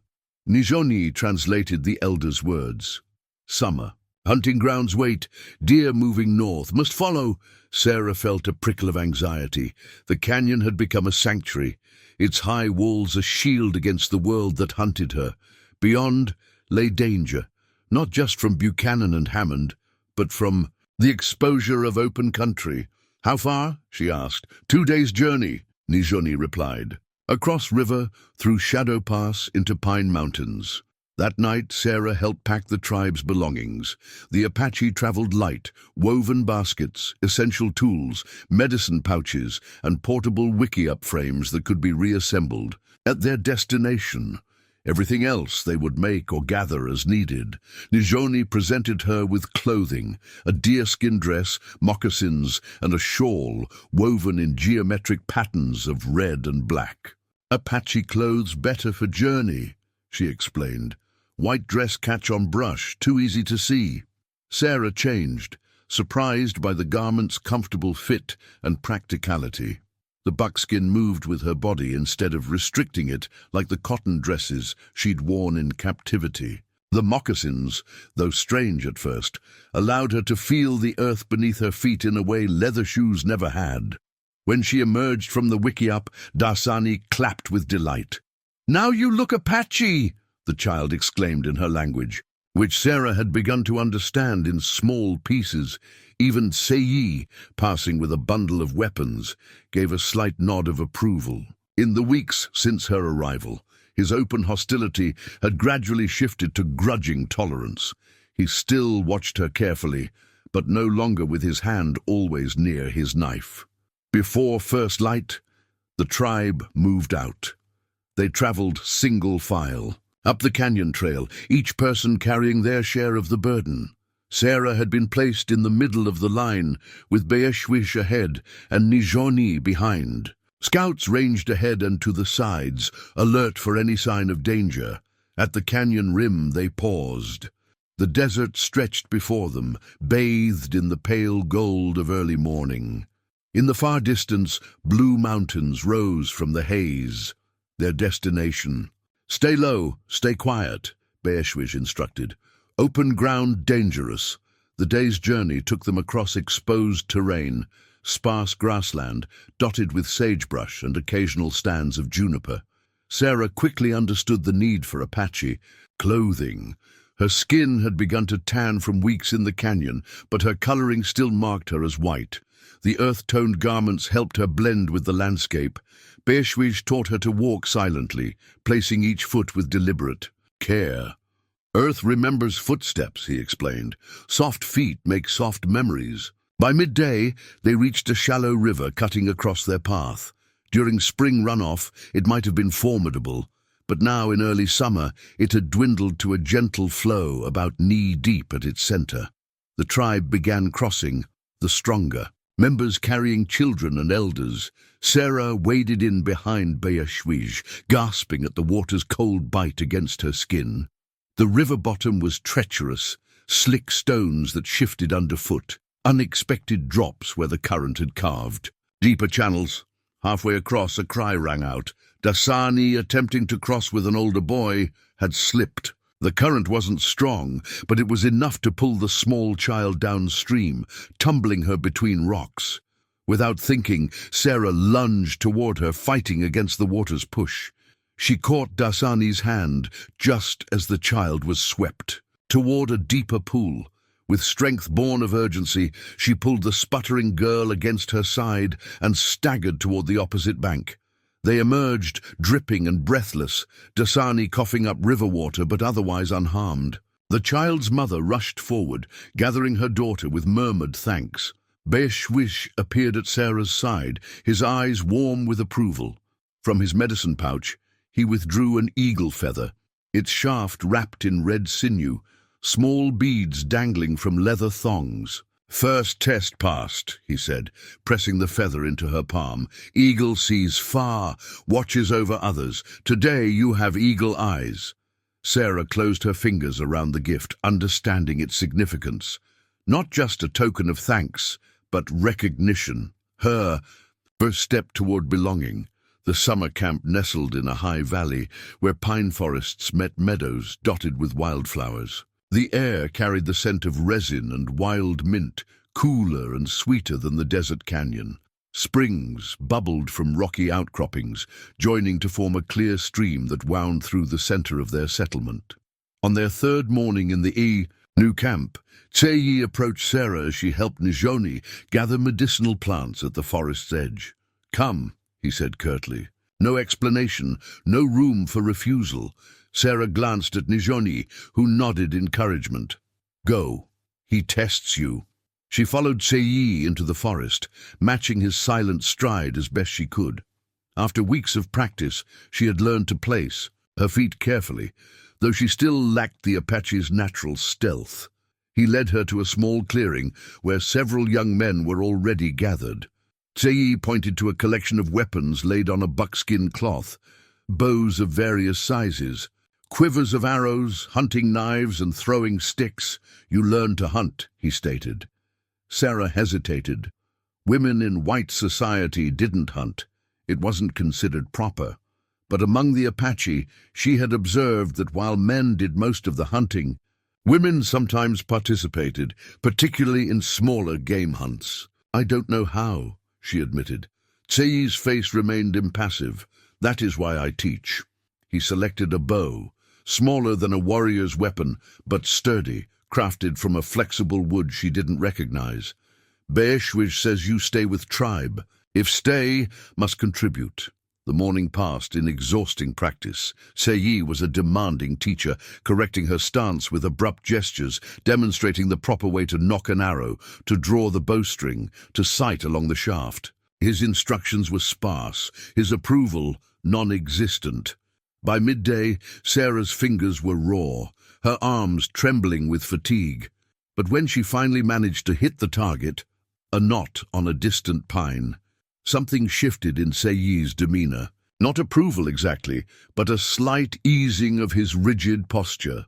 Nijoni translated the elders' words. Summer. Hunting grounds wait. Deer moving north. Must follow. Sarah felt a prickle of anxiety. The canyon had become a sanctuary, its high walls a shield against the world that hunted her. Beyond lay danger, not just from Buchanan and Hammond, but from the exposure of open country. How far? She asked. 2 days' journey, Nijoni replied. Across river, through Shadow Pass, into Pine Mountains. That night, Sarah helped pack the tribe's belongings. The Apache traveled light, woven baskets, essential tools, medicine pouches, and portable wiki-up frames that could be reassembled. At their destination, everything else they would make or gather as needed. Nijoni presented her with clothing, a deerskin dress, moccasins, and a shawl woven in geometric patterns of red and black. Apache clothes better for journey, she explained. White dress catch on brush, too easy to see. Sarah changed, surprised by the garment's comfortable fit and practicality. The buckskin moved with her body instead of restricting it like the cotton dresses she'd worn in captivity. The moccasins, though strange at first, allowed her to feel the earth beneath her feet in a way leather shoes never had. When she emerged from the wickiup, Dasani clapped with delight. "Now you look Apache!" the child exclaimed in her language, which Sarah had begun to understand in small pieces. Even Seyi, passing with a bundle of weapons, gave a slight nod of approval. In the weeks since her arrival, his open hostility had gradually shifted to grudging tolerance. He still watched her carefully, but no longer with his hand always near his knife. Before first light, the tribe moved out. They traveled single file, up the canyon trail, each person carrying their share of the burden. Sarah had been placed in the middle of the line, with Bééshłizh ahead and Nijoni behind. Scouts ranged ahead and to the sides, alert for any sign of danger. At the canyon rim they paused. The desert stretched before them, bathed in the pale gold of early morning. In the far distance, blue mountains rose from the haze, their destination. "Stay low, stay quiet," Bééshłizh instructed. "Open ground dangerous." The day's journey took them across exposed terrain, sparse grassland, dotted with sagebrush and occasional stands of juniper. Sarah quickly understood the need for Apache clothing. Her skin had begun to tan from weeks in the canyon, but her coloring still marked her as white. The earth-toned garments helped her blend with the landscape. Bééshłizh taught her to walk silently, placing each foot with deliberate care. "Earth remembers footsteps," he explained. "Soft feet make soft memories." By midday, they reached a shallow river cutting across their path. During spring runoff, it might have been formidable, but now in early summer, it had dwindled to a gentle flow about knee-deep at its center. The tribe began crossing, the stronger. Members carrying children and elders. Sarah waded in behind Bééshłizh, gasping at the water's cold bite against her skin. The river bottom was treacherous, slick stones that shifted underfoot, unexpected drops where the current had carved. Deeper channels. Halfway across, a cry rang out. Dasani, attempting to cross with an older boy, had slipped. The current wasn't strong, but it was enough to pull the small child downstream, tumbling her between rocks. Without thinking, Sarah lunged toward her, fighting against the water's push. She caught Dasani's hand just as the child was swept toward a deeper pool. With strength born of urgency, she pulled the sputtering girl against her side and staggered toward the opposite bank. They emerged, dripping and breathless, Dasani coughing up river water but otherwise unharmed. The child's mother rushed forward, gathering her daughter with murmured thanks. Bééshłizh appeared at Sarah's side, his eyes warm with approval. From his medicine pouch, he withdrew an eagle feather, its shaft wrapped in red sinew, small beads dangling from leather thongs. "First test passed," he said, pressing the feather into her palm. "Eagle sees far, watches over others. Today you have eagle eyes." Sarah closed her fingers around the gift, understanding its significance. Not just a token of thanks, but recognition. Her first step toward belonging. The summer camp nestled in a high valley, where pine forests met meadows dotted with wildflowers. The air carried the scent of resin and wild mint, cooler and sweeter than the desert canyon. Springs bubbled from rocky outcroppings, joining to form a clear stream that wound through the center of their settlement. On their third morning in the new camp, Seyi approached Sarah as she helped Nijoni gather medicinal plants at the forest's edge. "Come," he said curtly. No explanation, no room for refusal. Sarah glanced at Nijoni, who nodded encouragement. "Go. He tests you." She followed Seyi into the forest, matching his silent stride as best she could. After weeks of practice, she had learned to place her feet carefully, though she still lacked the Apache's natural stealth. He led her to a small clearing where several young men were already gathered. Seyi pointed to a collection of weapons laid on a buckskin cloth, bows of various sizes, quivers of arrows, hunting knives, and throwing sticks. "You learn to hunt," he stated. Sarah hesitated. Women in white society didn't hunt. It wasn't considered proper. But among the Apache, she had observed that while men did most of the hunting, women sometimes participated, particularly in smaller game hunts. "I don't know how," she admitted. Tsei's face remained impassive. "That is why I teach." He selected a bow, smaller than a warrior's weapon, but sturdy, crafted from a flexible wood she didn't recognize. "Bééshłizh says you stay with tribe. If stay, must contribute." The morning passed in exhausting practice. Tsei was a demanding teacher, correcting her stance with abrupt gestures, demonstrating the proper way to nock an arrow, to draw the bowstring, to sight along the shaft. His instructions were sparse, his approval non-existent. By midday, Sarah's fingers were raw, her arms trembling with fatigue. But when she finally managed to hit the target, a knot on a distant pine, something shifted in Tsei's demeanor. Not approval exactly, but a slight easing of his rigid posture.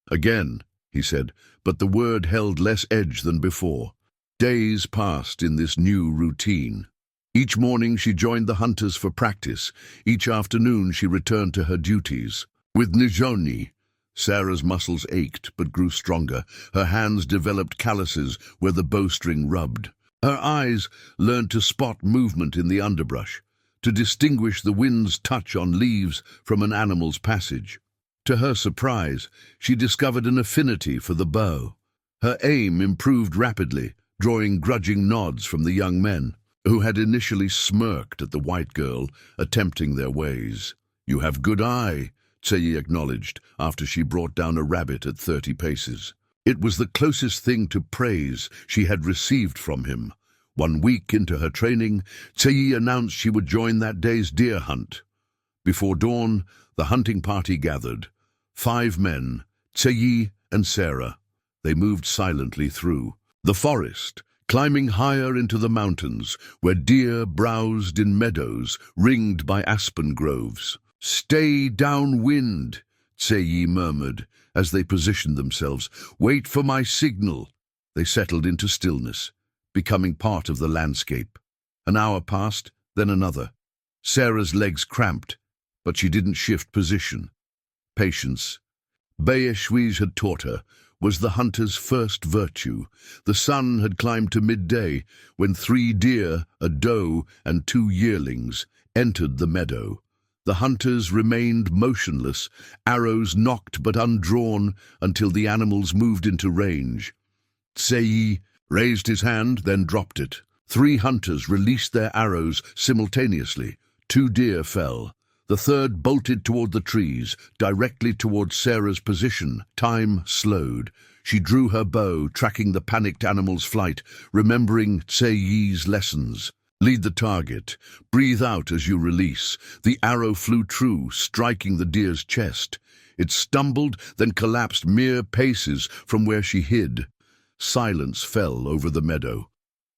"Again," he said, but the word held less edge than before. Days passed in this new routine. Each morning she joined the hunters for practice. Each afternoon she returned to her duties. With Nijoni, Sarah's muscles ached but grew stronger. Her hands developed calluses where the bowstring rubbed. Her eyes learned to spot movement in the underbrush, to distinguish the wind's touch on leaves from an animal's passage. To her surprise, she discovered an affinity for the bow. Her aim improved rapidly, drawing grudging nods from the young men, who had initially smirked at the white girl attempting their ways. "You have good eye," Tsei acknowledged after she brought down a rabbit at 30 paces. It was the closest thing to praise she had received from him. 1 week into her training, Tsei announced she would join that day's deer hunt. Before dawn, the hunting party gathered. 5 men, Tsei and Sarah. They moved silently through the forest, climbing higher into the mountains, where deer browsed in meadows ringed by aspen groves. "Stay downwind," Tsei murmured as they positioned themselves. "Wait for my signal." They settled into stillness, becoming part of the landscape. An hour passed, then another. Sarah's legs cramped, but she didn't shift position. Patience. Bééshłizh had taught her, was the hunter's first virtue. The sun had climbed to midday when 3 deer, a doe and 2 yearlings, entered the meadow. The hunters remained motionless, arrows nocked but undrawn until the animals moved into range. Tsei raised his hand, then dropped it. 3 hunters released their arrows simultaneously. 2 deer fell. The third bolted toward the trees, directly toward Sarah's position. Time slowed. She drew her bow, tracking the panicked animal's flight, remembering Tsei's lessons. "Lead the target. Breathe out as you release." The arrow flew true, striking the deer's chest. It stumbled, then collapsed mere paces from where she hid. Silence fell over the meadow.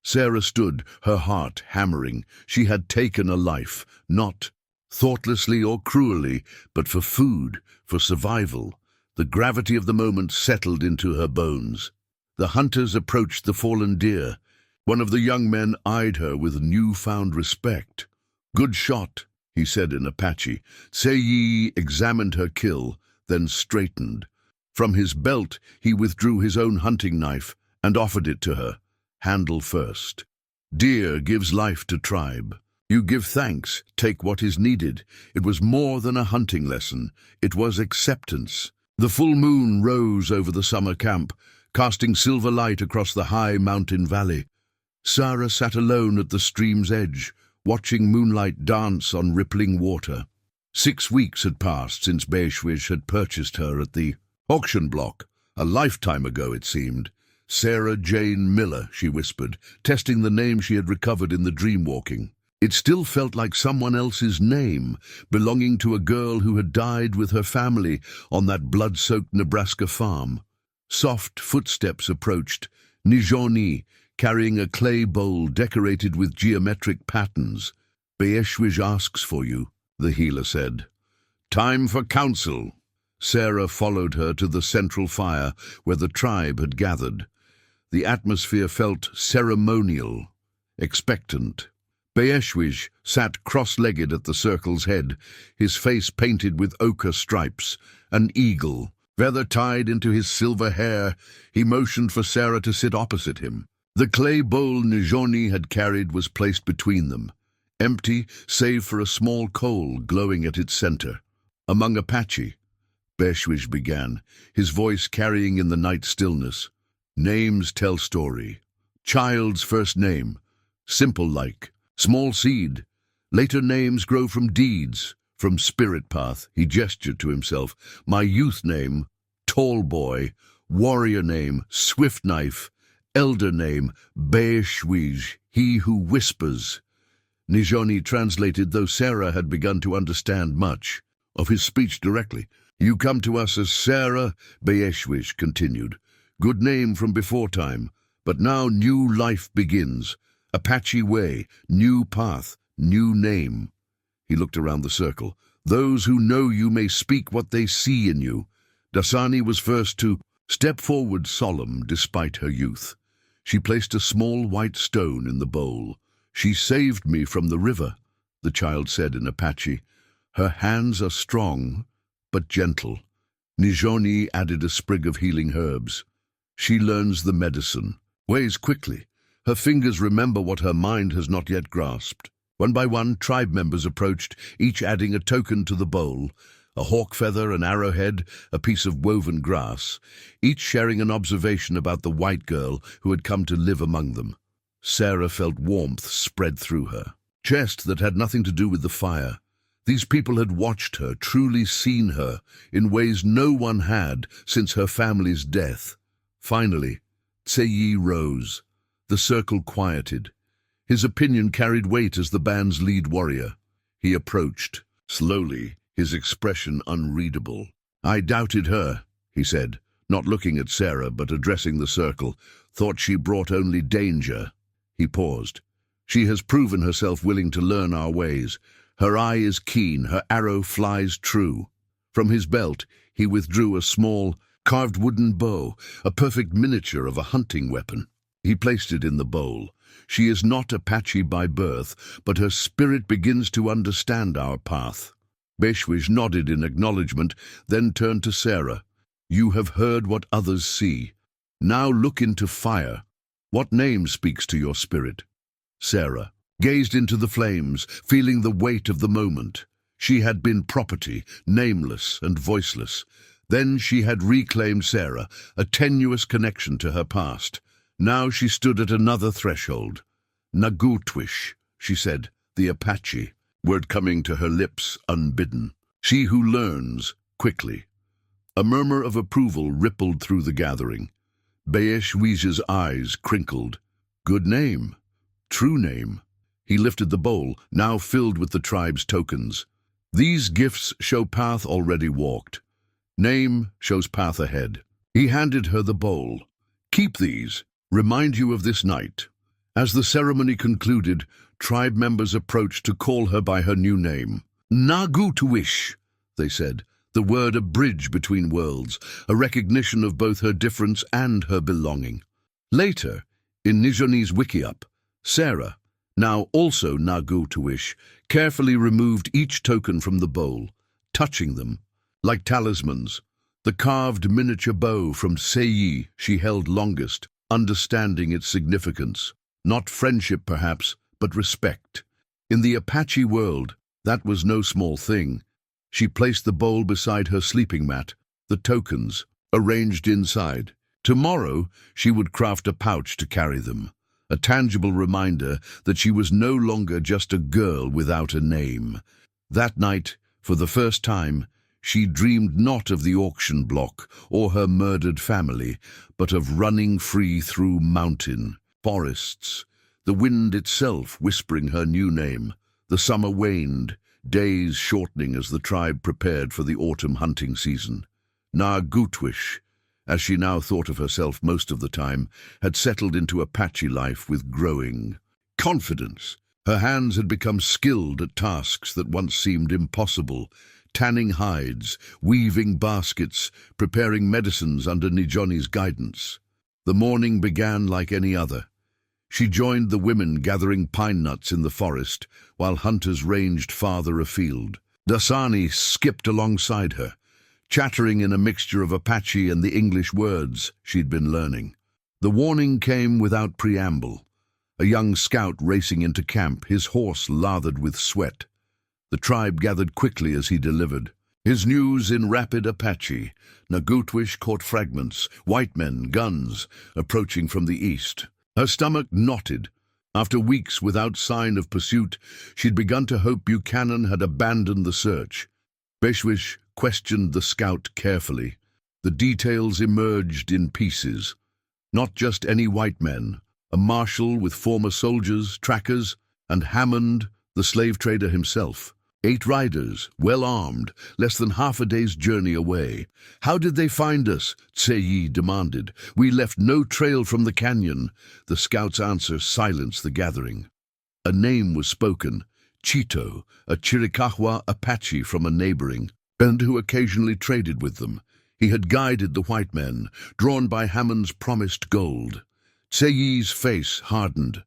Sarah stood, her heart hammering. She had taken a life, not thoughtlessly or cruelly, but for food, for survival. The gravity of the moment settled into her bones. The hunters approached the fallen deer. One of the young men eyed her with newfound respect. "Good shot," he said in Apache. Tsei examined her kill, then straightened. From his belt, he withdrew his own hunting knife and offered it to her, handle first. "Deer gives life to tribe. You give thanks, take what is needed." It was more than a hunting lesson. It was acceptance. The full moon rose over the summer camp, casting silver light across the high mountain valley. Sarah sat alone at the stream's edge, watching moonlight dance on rippling water. 6 weeks had passed since Bééshłizh had purchased her at the auction block. A lifetime ago, it seemed. "Sarah Jane Miller," she whispered, testing the name she had recovered in the dream-walking. It still felt like someone else's name, belonging to a girl who had died with her family on that blood-soaked Nebraska farm. Soft footsteps approached. Nijoni, carrying a clay bowl decorated with geometric patterns. "Bééshłizh asks for you," the healer said. "Time for council." Sarah followed her to the central fire where the tribe had gathered. The atmosphere felt ceremonial, expectant. Bééshłizh sat cross-legged at the circle's head, his face painted with ochre stripes. An eagle, feather tied into his silver hair, he motioned for Sarah to sit opposite him. The clay bowl Nizhoni had carried was placed between them, empty save for a small coal glowing at its center. Among Apache, Bééshłizh began, his voice carrying in the night stillness. Names tell story. Child's first name, simple like, small seed. Later names grow from deeds, from spirit path. He gestured to himself. My youth name, tall boy. Warrior name, swift knife. Elder name, Bééshłizh, he who whispers. Nizhoni translated, though Sarah had begun to understand much of his speech directly. You come to us as Sarah, Bééshłizh continued. Good name from before time, but now new life begins. Apache way, new path, new name. He looked around the circle. Those who know you may speak what they see in you. Dasani was first to step forward, solemn despite her youth. She placed a small white stone in the bowl. She saved me from the river, the child said in Apache. Her hands are strong, but gentle. Nizhoni added a sprig of healing herbs. She learns the medicine, weighs quickly. Her fingers remember what her mind has not yet grasped. One by one, tribe members approached, each adding a token to the bowl, a hawk feather, an arrowhead, a piece of woven grass, each sharing an observation about the white girl who had come to live among them. Sarah felt warmth spread through her chest that had nothing to do with the fire. These people had watched her, truly seen her, in ways no one had since her family's death. Finally, Tseyi rose. The circle quieted. His opinion carried weight as the band's lead warrior. He approached, slowly, his expression unreadable. I doubted her, he said, not looking at Sarah but addressing the circle, thought she brought only danger. He paused. She has proven herself willing to learn our ways. Her eye is keen, her arrow flies true. From his belt, he withdrew a small, carved wooden bow, a perfect miniature of a hunting weapon. He placed it in the bowl. She is not Apache by birth, but her spirit begins to understand our path. Bééshłizh nodded in acknowledgement, then turned to Sarah. You have heard what others see. Now look into fire. What name speaks to your spirit? Sarah gazed into the flames, feeling the weight of the moment. She had been property, nameless and voiceless. Then she had reclaimed Sarah, a tenuous connection to her past. Now she stood at another threshold. Nagutwish, she said, the Apache, word coming to her lips unbidden. She who learns, quickly. A murmur of approval rippled through the gathering. Bééshłizh's eyes crinkled. Good name. True name. He lifted the bowl, now filled with the tribe's tokens. These gifts show path already walked. Name shows path ahead. He handed her the bowl. Keep these. Remind you of this night. As the ceremony concluded, tribe members approached to call her by her new name. Nagutwish, they said, the word a bridge between worlds, a recognition of both her difference and her belonging. Later, in Nizhoni's wiki-up, Sarah, now also Nagutwish, carefully removed each token from the bowl, touching them, like talismans. The carved miniature bow from Tseyi she held longest, understanding its significance. Not friendship, perhaps, but respect. In the Apache world, that was no small thing. She placed the bowl beside her sleeping mat, the tokens arranged inside. Tomorrow, she would craft a pouch to carry them, a tangible reminder that she was no longer just a girl without a name. That night, for the first time, she dreamed not of the auction block or her murdered family, but of running free through mountain, forests, the wind itself whispering her new name. The summer waned, days shortening as the tribe prepared for the autumn hunting season. Nagutwish, as she now thought of herself most of the time, had settled into Apache life with growing confidence. Her hands had become skilled at tasks that once seemed impossible, tanning hides, weaving baskets, preparing medicines under Nizhoni's guidance. The morning began like any other. She joined the women gathering pine nuts in the forest, while hunters ranged farther afield. Dasani skipped alongside her, chattering in a mixture of Apache and the English words she'd been learning. The warning came without preamble. A young scout racing into camp, his horse lathered with sweat. The tribe gathered quickly as he delivered. His news in rapid Apache. Nagutwish caught fragments, white men, guns, approaching from the east. Her stomach knotted. After weeks without sign of pursuit, she'd begun to hope Buchanan had abandoned the search. Bééshłizh questioned the scout carefully. The details emerged in pieces. Not just any white men, a marshal with former soldiers, trackers, and Hammond, the slave trader himself. 8 riders, well armed, less than half a day's journey away. "How did they find us?" Tseyi demanded. "We left no trail from the canyon." The scout's answer silenced the gathering. A name was spoken, Chito, a Chiricahua Apache from a neighboring, and who occasionally traded with them. He had guided the white men, drawn by Hammond's promised gold. Tseyi's face hardened.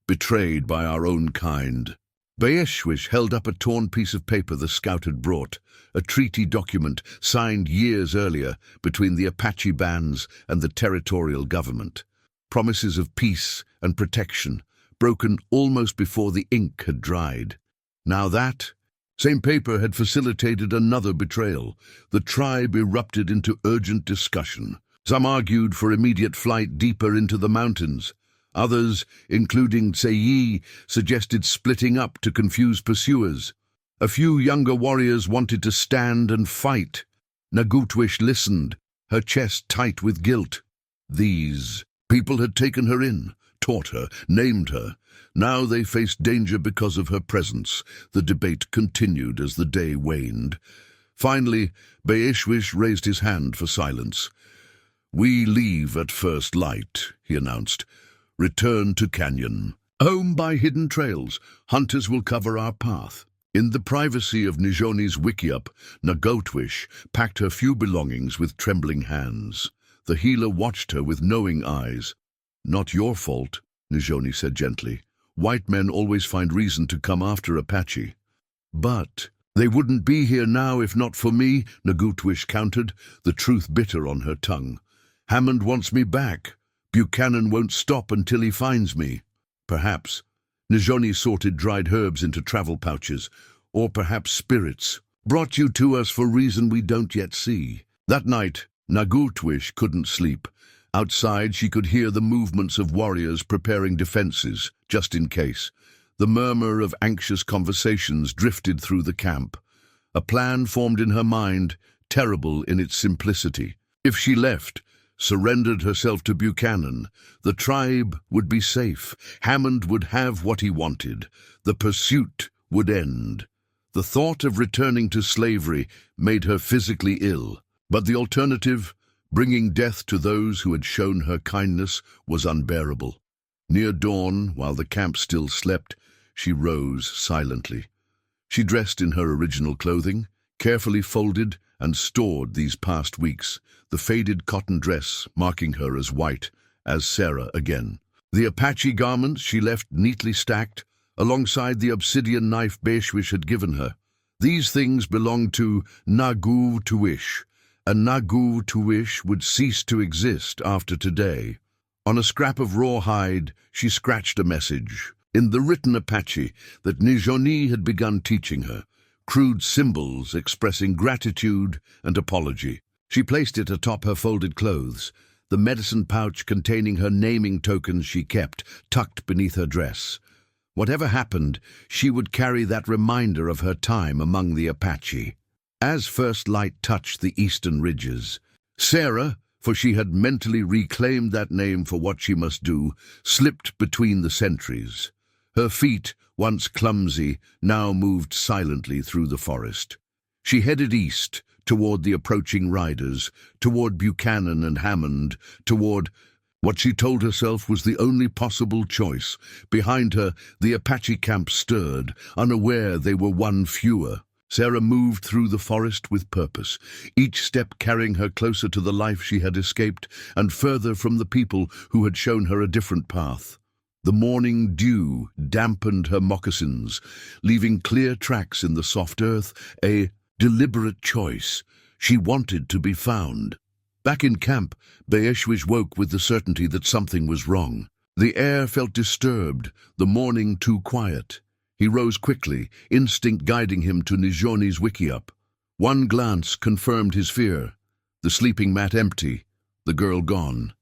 "Betrayed by our own kind." Bééshłizh held up a torn piece of paper the scout had brought, a treaty document signed years earlier between the Apache bands and the territorial government. Promises of peace and protection, broken almost before the ink had dried. Now that same paper had facilitated another betrayal. The tribe erupted into urgent discussion. Some argued for immediate flight deeper into the mountains. Others, including Tseyi, suggested splitting up to confuse pursuers. A few younger warriors wanted to stand and fight. Nagutwish listened, her chest tight with guilt. These people had taken her in, taught her, named her. Now they faced danger because of her presence. The debate continued as the day waned. Finally, Bééshłizh raised his hand for silence. "We leave at first light," he announced. "Return to canyon. Home by hidden trails. Hunters will cover our path." In the privacy of Nijoni's wickiup, Nagutwish packed her few belongings with trembling hands. The healer watched her with knowing eyes. "Not your fault," Nijoni said gently. "White men always find reason to come after Apache." "But they wouldn't be here now if not for me," Nagutwish countered, the truth bitter on her tongue. "Hammond wants me back. Buchanan won't stop until he finds me." Perhaps. Nijoni sorted dried herbs into travel pouches. Or perhaps spirits. "Brought you to us for reason we don't yet see." That night, Nagutwish couldn't sleep. Outside, she could hear the movements of warriors preparing defenses, just in case. The murmur of anxious conversations drifted through the camp. A plan formed in her mind, terrible in its simplicity. If she left, surrendered herself to Buchanan, the tribe would be safe. Hammond would have what he wanted. The pursuit would end. The thought of returning to slavery made her physically ill. But the alternative, bringing death to those who had shown her kindness, was unbearable. Near dawn, while the camp still slept, she rose silently. She dressed in her original clothing, carefully folded and stored these past weeks, the faded cotton dress marking her as white, as Sarah again. The Apache garments she left neatly stacked, alongside the obsidian knife Bééshłizh had given her. These things belonged to Nagutwish, and Nagutwish would cease to exist after today. On a scrap of rawhide, she scratched a message, in the written Apache that Nijoni had begun teaching her, crude symbols expressing gratitude and apology. She placed it atop her folded clothes, the medicine pouch containing her naming tokens she kept, tucked beneath her dress. Whatever happened, she would carry that reminder of her time among the Apache. As first light touched the eastern ridges, Sarah, for she had mentally reclaimed that name for what she must do, slipped between the sentries. Her feet, once clumsy, now moved silently through the forest. She headed east, toward the approaching riders, toward Buchanan and Hammond, toward what she told herself was the only possible choice. Behind her, the Apache camp stirred, unaware they were one fewer. Sarah moved through the forest with purpose, each step carrying her closer to the life she had escaped and further from the people who had shown her a different path. The morning dew dampened her moccasins, leaving clear tracks in the soft earth, a deliberate choice. She wanted to be found. Back in camp, Bééshłizh woke with the certainty that something was wrong. The air felt disturbed, the morning too quiet. He rose quickly, instinct guiding him to Nizhoni's wickiup. One glance confirmed his fear. The sleeping mat empty, the girl gone.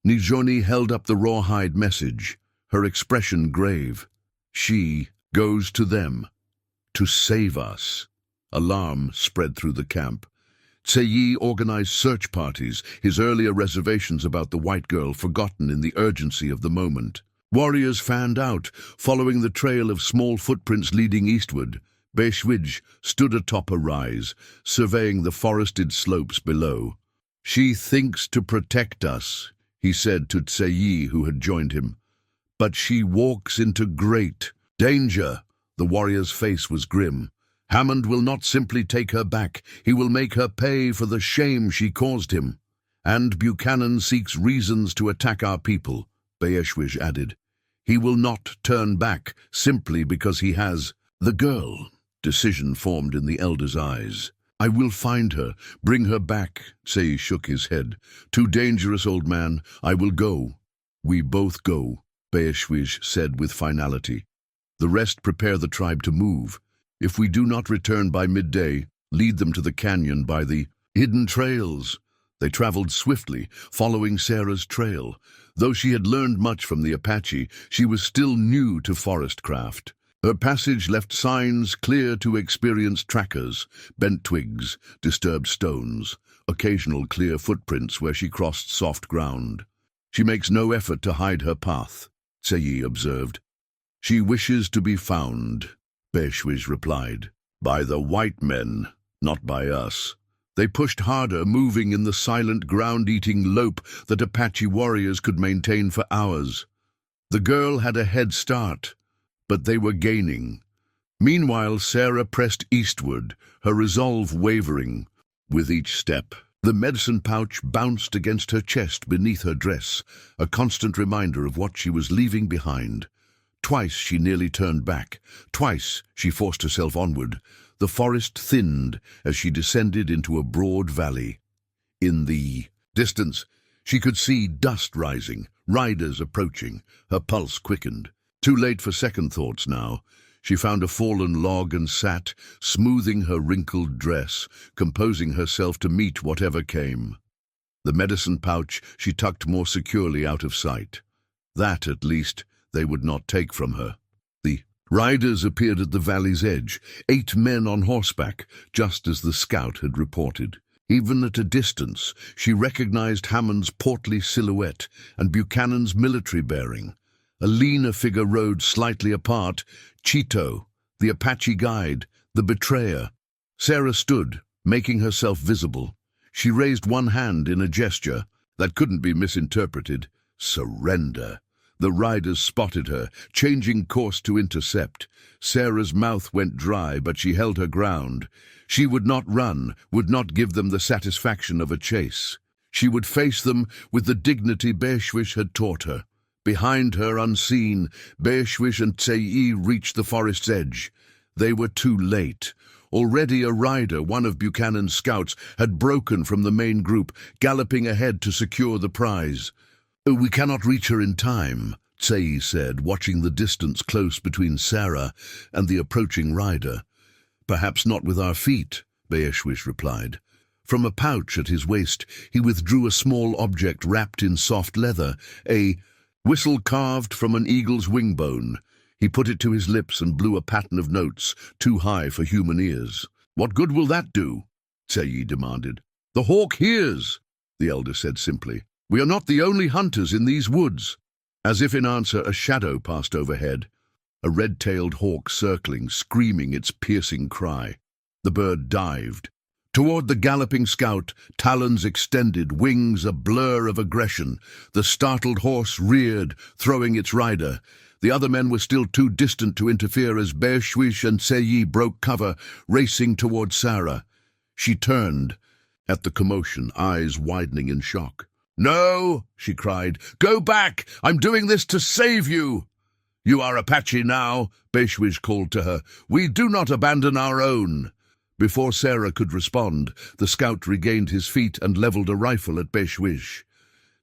Nizhoni held up the rawhide message, her expression grave. She goes to them, to save us. Alarm spread through the camp. Tsei organized search parties, his earlier reservations about the white girl forgotten in the urgency of the moment. Warriors fanned out, following the trail of small footprints leading eastward. Bééshłizh stood atop a rise, surveying the forested slopes below. "She thinks to protect us," he said to Tsei, who had joined him. "But she walks into great danger." The warrior's face was grim. "Hammond will not simply take her back, he will make her pay for the shame she caused him. And Buchanan seeks reasons to attack our people," Bééshłizh added. "He will not turn back simply because he has the girl." Decision formed in the elder's eyes. "I will find her, bring her back," Tsei shook his head. "Too dangerous, old man. I will go." "We both go," Bééshłizh said with finality. "The rest prepare the tribe to move. If we do not return by midday, lead them to the canyon by the hidden trails." They traveled swiftly, following Sarah's trail. Though she had learned much from the Apache, she was still new to forest craft. Her passage left signs clear to experienced trackers: bent twigs, disturbed stones, occasional clear footprints where she crossed soft ground. "She makes no effort to hide her path," Tsei observed. "She wishes to be found," Bééshłizh replied. "By the white men, not by us." They pushed harder, moving in the silent ground-eating lope that Apache warriors could maintain for hours. The girl had a head start, but they were gaining. Meanwhile, Sarah pressed eastward, her resolve wavering. With each step, the medicine pouch bounced against her chest beneath her dress, a constant reminder of what she was leaving behind. Twice she nearly turned back. Twice she forced herself onward. The forest thinned as she descended into a broad valley. In the distance, she could see dust rising, riders approaching. Her pulse quickened. Too late for second thoughts now. She found a fallen log and sat, smoothing her wrinkled dress, composing herself to meet whatever came. The medicine pouch she tucked more securely out of sight. That, at least, they would not take from her. The riders appeared at the valley's edge, 8 men on horseback, just as the scout had reported. Even at a distance, she recognized Hammond's portly silhouette and Buchanan's military bearing. A leaner figure rode slightly apart, Cheeto, the Apache guide, the betrayer. Sarah stood, making herself visible. She raised one hand in a gesture that couldn't be misinterpreted. Surrender. The riders spotted her, changing course to intercept. Sarah's mouth went dry, but she held her ground. She would not run, would not give them the satisfaction of a chase. She would face them with the dignity Bééshłizh had taught her. Behind her, unseen, Bééshłizh and Tsei reached the forest's edge. They were too late. Already a rider, one of Buchanan's scouts, had broken from the main group, galloping ahead to secure the prize. "We cannot reach her in time," Tsei said, watching the distance close between Sarah and the approaching rider. "Perhaps not with our feet," Bééshłizh replied. From a pouch at his waist, he withdrew a small object wrapped in soft leather, a whistle carved from an eagle's wing bone. He put it to his lips and blew a pattern of notes, too high for human ears. "What good will that do?" Tsei demanded. "The hawk hears," the elder said simply. "We are not the only hunters in these woods." As if in answer, a shadow passed overhead, a red-tailed hawk circling, screaming its piercing cry. The bird dived. Toward the galloping scout, talons extended, wings a blur of aggression. The startled horse reared, throwing its rider. The other men were still too distant to interfere as Bééshłizh and Tsei broke cover, racing toward Sarah. She turned at the commotion, eyes widening in shock. "No!" she cried. "Go back! I'm doing this to save you!" "You are Apache now," Bééshłizh called to her. "We do not abandon our own." Before Sarah could respond, the scout regained his feet and leveled a rifle at Bééshłizh.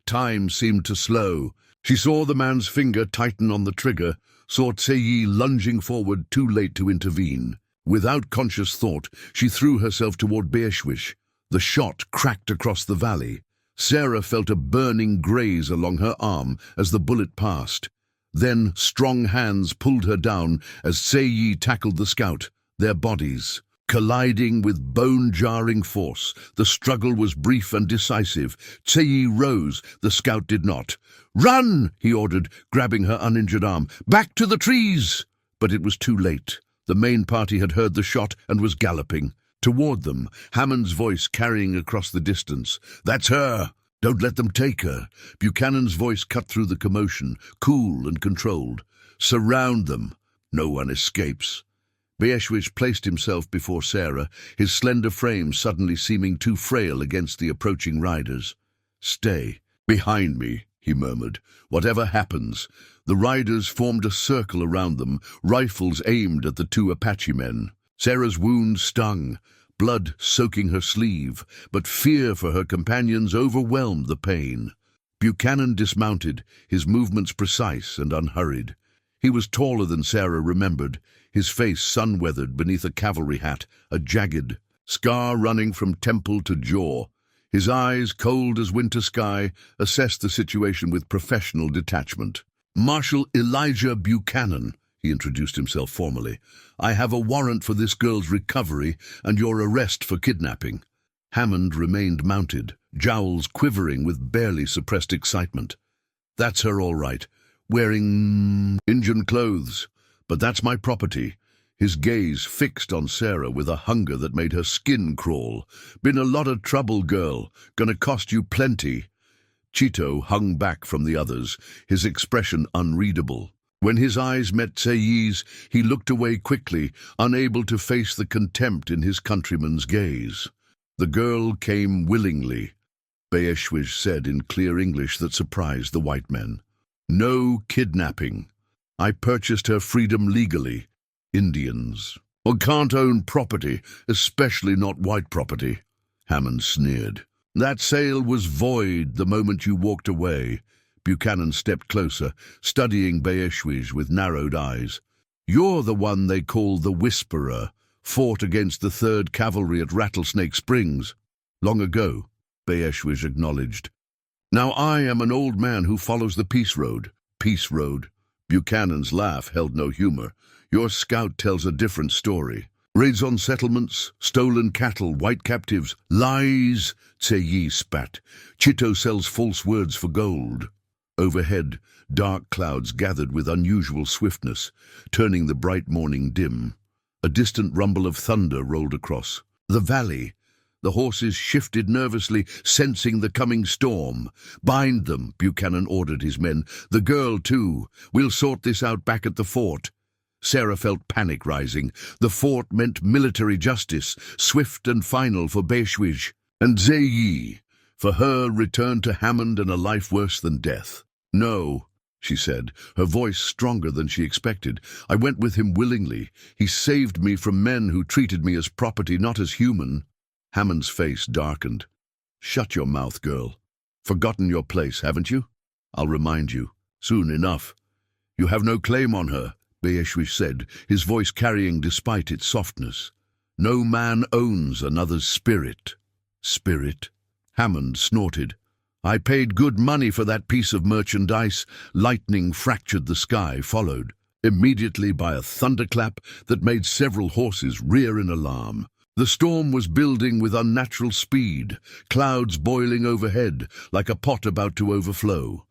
Time seemed to slow. She saw the man's finger tighten on the trigger, saw Tsei lunging forward, too late to intervene. Without conscious thought, she threw herself toward Bééshłizh. The shot cracked across the valley. Sarah felt a burning graze along her arm as the bullet passed. Then strong hands pulled her down as Tsei tackled the scout, their bodies colliding with bone-jarring force. The struggle was brief and decisive. Tsei rose, the scout did not. "Run!" he ordered, grabbing her uninjured arm. "Back to the trees!" But it was too late. The main party had heard the shot and was galloping. Toward them, Hammond's voice carrying across the distance. "That's her! Don't let them take her." Buchanan's voice cut through the commotion, cool and controlled. "Surround them. No one escapes." Bééshłizh placed himself before Sarah, his slender frame suddenly seeming too frail against the approaching riders. "Stay behind me," he murmured. "Whatever happens." The riders formed a circle around them, rifles aimed at the two Apache men. Sarah's wound stung, blood soaking her sleeve, but fear for her companions overwhelmed the pain. Buchanan dismounted, his movements precise and unhurried. He was taller than Sarah remembered, his face sun-weathered beneath a cavalry hat, a jagged scar running from temple to jaw. His eyes, cold as winter sky, assessed the situation with professional detachment. "Marshal Elijah Buchanan," he introduced himself formally. "I have a warrant for this girl's recovery and your arrest for kidnapping." Hammond remained mounted, jowls quivering with barely suppressed excitement. "That's her all right, wearing Indian clothes, but that's my property." His gaze fixed on Sarah with a hunger that made her skin crawl. "Been a lot of trouble, girl. Gonna cost you plenty." Cheeto hung back from the others, his expression unreadable. When his eyes met Tsei's, he looked away quickly, unable to face the contempt in his countryman's gaze. "The girl came willingly," Bééshłizh said in clear English that surprised the white men. "No kidnapping. I purchased her freedom legally. Indians can't own property, especially not white property." Hammond sneered. "That sale was void the moment you walked away." Buchanan stepped closer, studying Bééshłizh with narrowed eyes. "You're the one they call the Whisperer, fought against the 3rd Cavalry at Rattlesnake Springs." "Long ago," Bééshłizh acknowledged. "Now I am an old man who follows the Peace Road." "Peace Road?" Buchanan's laugh held no humor. "Your scout tells a different story. Raids on settlements, stolen cattle, white captives, lies," Tsei spat. "Chito sells false words for gold." Overhead, dark clouds gathered with unusual swiftness, turning the bright morning dim. A distant rumble of thunder rolled across the valley. The horses shifted nervously, sensing the coming storm. "Bind them," Buchanan ordered his men. "The girl, too. We'll sort this out back at the fort." Sarah felt panic rising. The fort meant military justice, swift and final for Bééshłizh. And Tsei, for her, returned to Hammond and a life worse than death. "No," she said, her voice stronger than she expected. "I went with him willingly. He saved me from men who treated me as property, not as human." Hammond's face darkened. "Shut your mouth, girl. Forgotten your place, haven't you? I'll remind you. Soon enough." "You have no claim on her," Bééshłizh said, his voice carrying despite its softness. "No man owns another's spirit." "Spirit?" Hammond snorted. "I paid good money for that piece of merchandise." Lightning fractured the sky, followed immediately by a thunderclap that made several horses rear in alarm. The storm was building with unnatural speed, clouds boiling overhead like a pot about to overflow.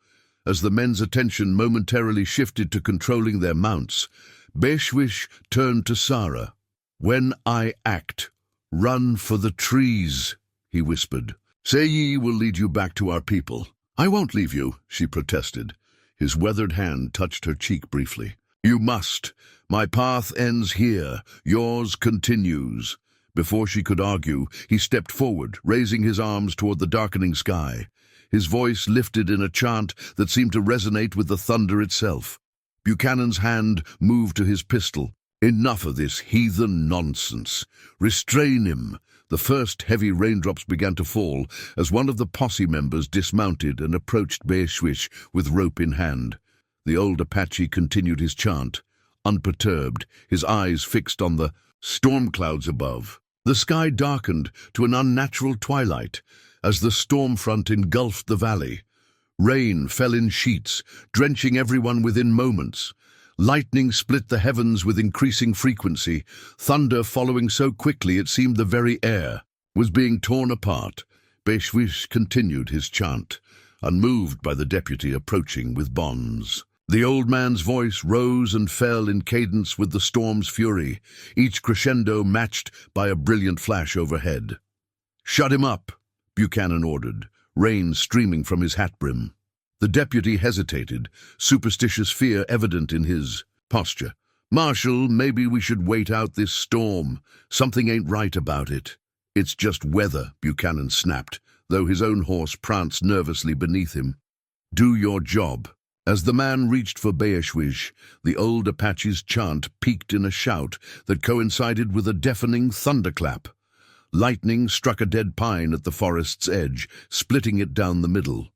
As the men's attention momentarily shifted to controlling their mounts, Bééshłizh turned to Sarah. "When I act, run for the trees," he whispered. "Tsei will lead you back to our people." "I won't leave you," she protested. His weathered hand touched her cheek briefly. "You must. My path ends here. Yours continues." Before she could argue, he stepped forward, raising his arms toward the darkening sky. His voice lifted in a chant that seemed to resonate with the thunder itself. Buchanan's hand moved to his pistol. Enough of this heathen nonsense. Restrain him. The first heavy raindrops began to fall as one of the posse members dismounted and approached Bééshłizh with rope in hand. The old Apache continued his chant, unperturbed, his eyes fixed on the storm clouds above. The sky darkened to an unnatural twilight as the storm front engulfed the valley. Rain fell in sheets, drenching everyone within moments. Lightning split the heavens with increasing frequency, thunder following so quickly it seemed the very air was being torn apart. Bééshłizh continued his chant, unmoved by the deputy approaching with bonds. The old man's voice rose and fell in cadence with the storm's fury, each crescendo matched by a brilliant flash overhead. "Shut him up," Buchanan ordered, rain streaming from his hat brim. The deputy hesitated, superstitious fear evident in his posture. "Marshal, maybe we should wait out this storm. Something ain't right about it." "It's just weather," Buchanan snapped, though his own horse pranced nervously beneath him. "Do your job." As the man reached for Bééshłizh, the old Apache's chant peaked in a shout that coincided with a deafening thunderclap. Lightning struck a dead pine at the forest's edge, splitting it down the middle.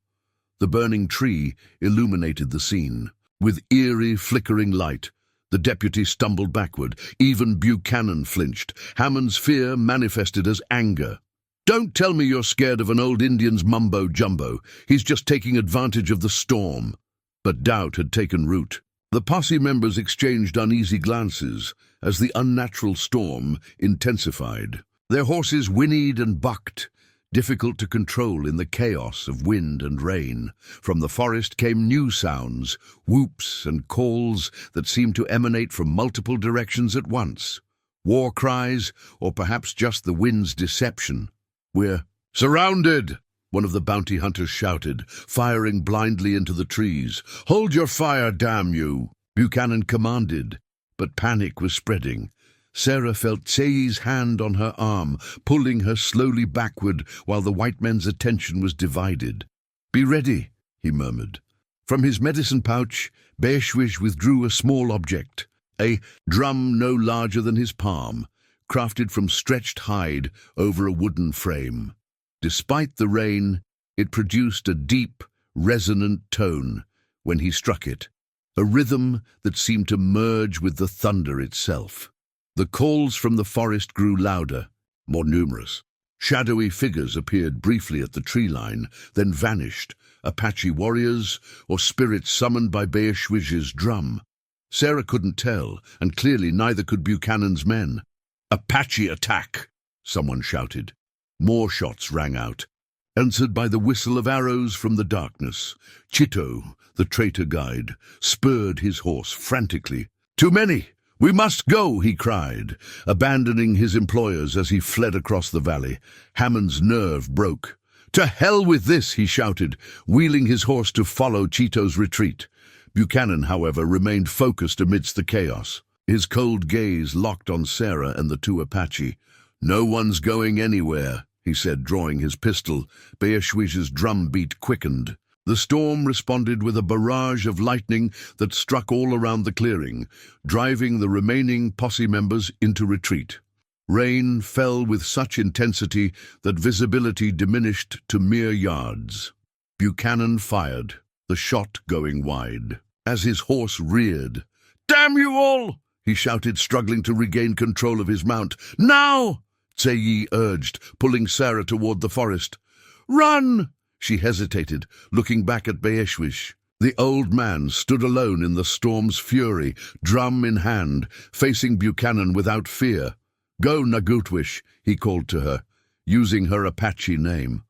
The burning tree illuminated the scene. With eerie, flickering light, the deputy stumbled backward. Even Buchanan flinched. Hammond's fear manifested as anger. "Don't tell me you're scared of an old Indian's mumbo-jumbo. He's just taking advantage of the storm." But doubt had taken root. The posse members exchanged uneasy glances as the unnatural storm intensified. Their horses whinnied and bucked, difficult to control in the chaos of wind and rain. From the forest came new sounds, whoops and calls that seemed to emanate from multiple directions at once. War cries, or perhaps just the wind's deception. "We're surrounded!" one of the bounty hunters shouted, firing blindly into the trees. "Hold your fire, damn you!" Buchanan commanded, but panic was spreading. Sarah felt Tsei's hand on her arm, pulling her slowly backward while the white men's attention was divided. "Be ready," he murmured. From his medicine pouch, Bééshłizh withdrew a small object, a drum no larger than his palm, crafted from stretched hide over a wooden frame. Despite the rain, it produced a deep, resonant tone when he struck it, a rhythm that seemed to merge with the thunder itself. The calls from the forest grew louder, more numerous. Shadowy figures appeared briefly at the tree line, then vanished, Apache warriors or spirits summoned by Bééshłizh's drum. Sarah couldn't tell, and clearly neither could Buchanan's men. "Apache attack!" someone shouted. More shots rang out, answered by the whistle of arrows from the darkness. Chito, the traitor guide, spurred his horse frantically. "Too many! We must go!" he cried, abandoning his employers as he fled across the valley. Hammond's nerve broke. "To hell with this!" he shouted, wheeling his horse to follow Chito's retreat. Buchanan, however, remained focused amidst the chaos. His cold gaze locked on Sarah and the two Apache. "No one's going anywhere," he said, drawing his pistol. Bééshłizh's drum beat quickened. The storm responded with a barrage of lightning that struck all around the clearing, driving the remaining posse members into retreat. Rain fell with such intensity that visibility diminished to mere yards. Buchanan fired, the shot going wide. As his horse reared, "Damn you all!" he shouted, struggling to regain control of his mount. "Now!" Tsei urged, pulling Sarah toward the forest. "Run!" She hesitated, looking back at Bééshłizh. The old man stood alone in the storm's fury, drum in hand, facing Buchanan without fear. "Go, Nagutwish," he called to her, using her Apache name.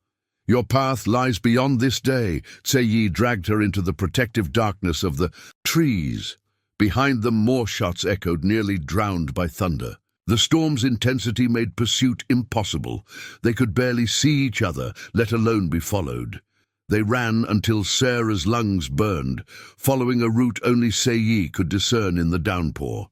"Your path lies beyond this day." Tsei dragged her into the protective darkness of the trees. Behind them more shots echoed, nearly drowned by thunder. The storm's intensity made pursuit impossible. They could barely see each other, let alone be followed. They ran until Sarah's lungs burned, following a route only Sei could discern in the downpour.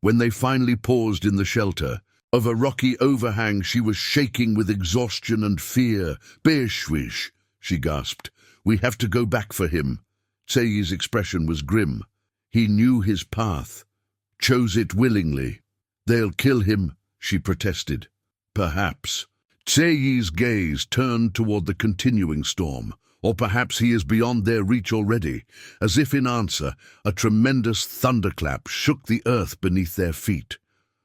When they finally paused in the shelter, of a rocky overhang, she was shaking with exhaustion and fear. "Bééshłizh," she gasped. "We have to go back for him." Sei's expression was grim. He knew his path, chose it willingly. They'll kill him, she protested. Perhaps. Tseyi's gaze turned toward the continuing storm, or perhaps he is beyond their reach already. As if in answer, a tremendous thunderclap shook the earth beneath their feet.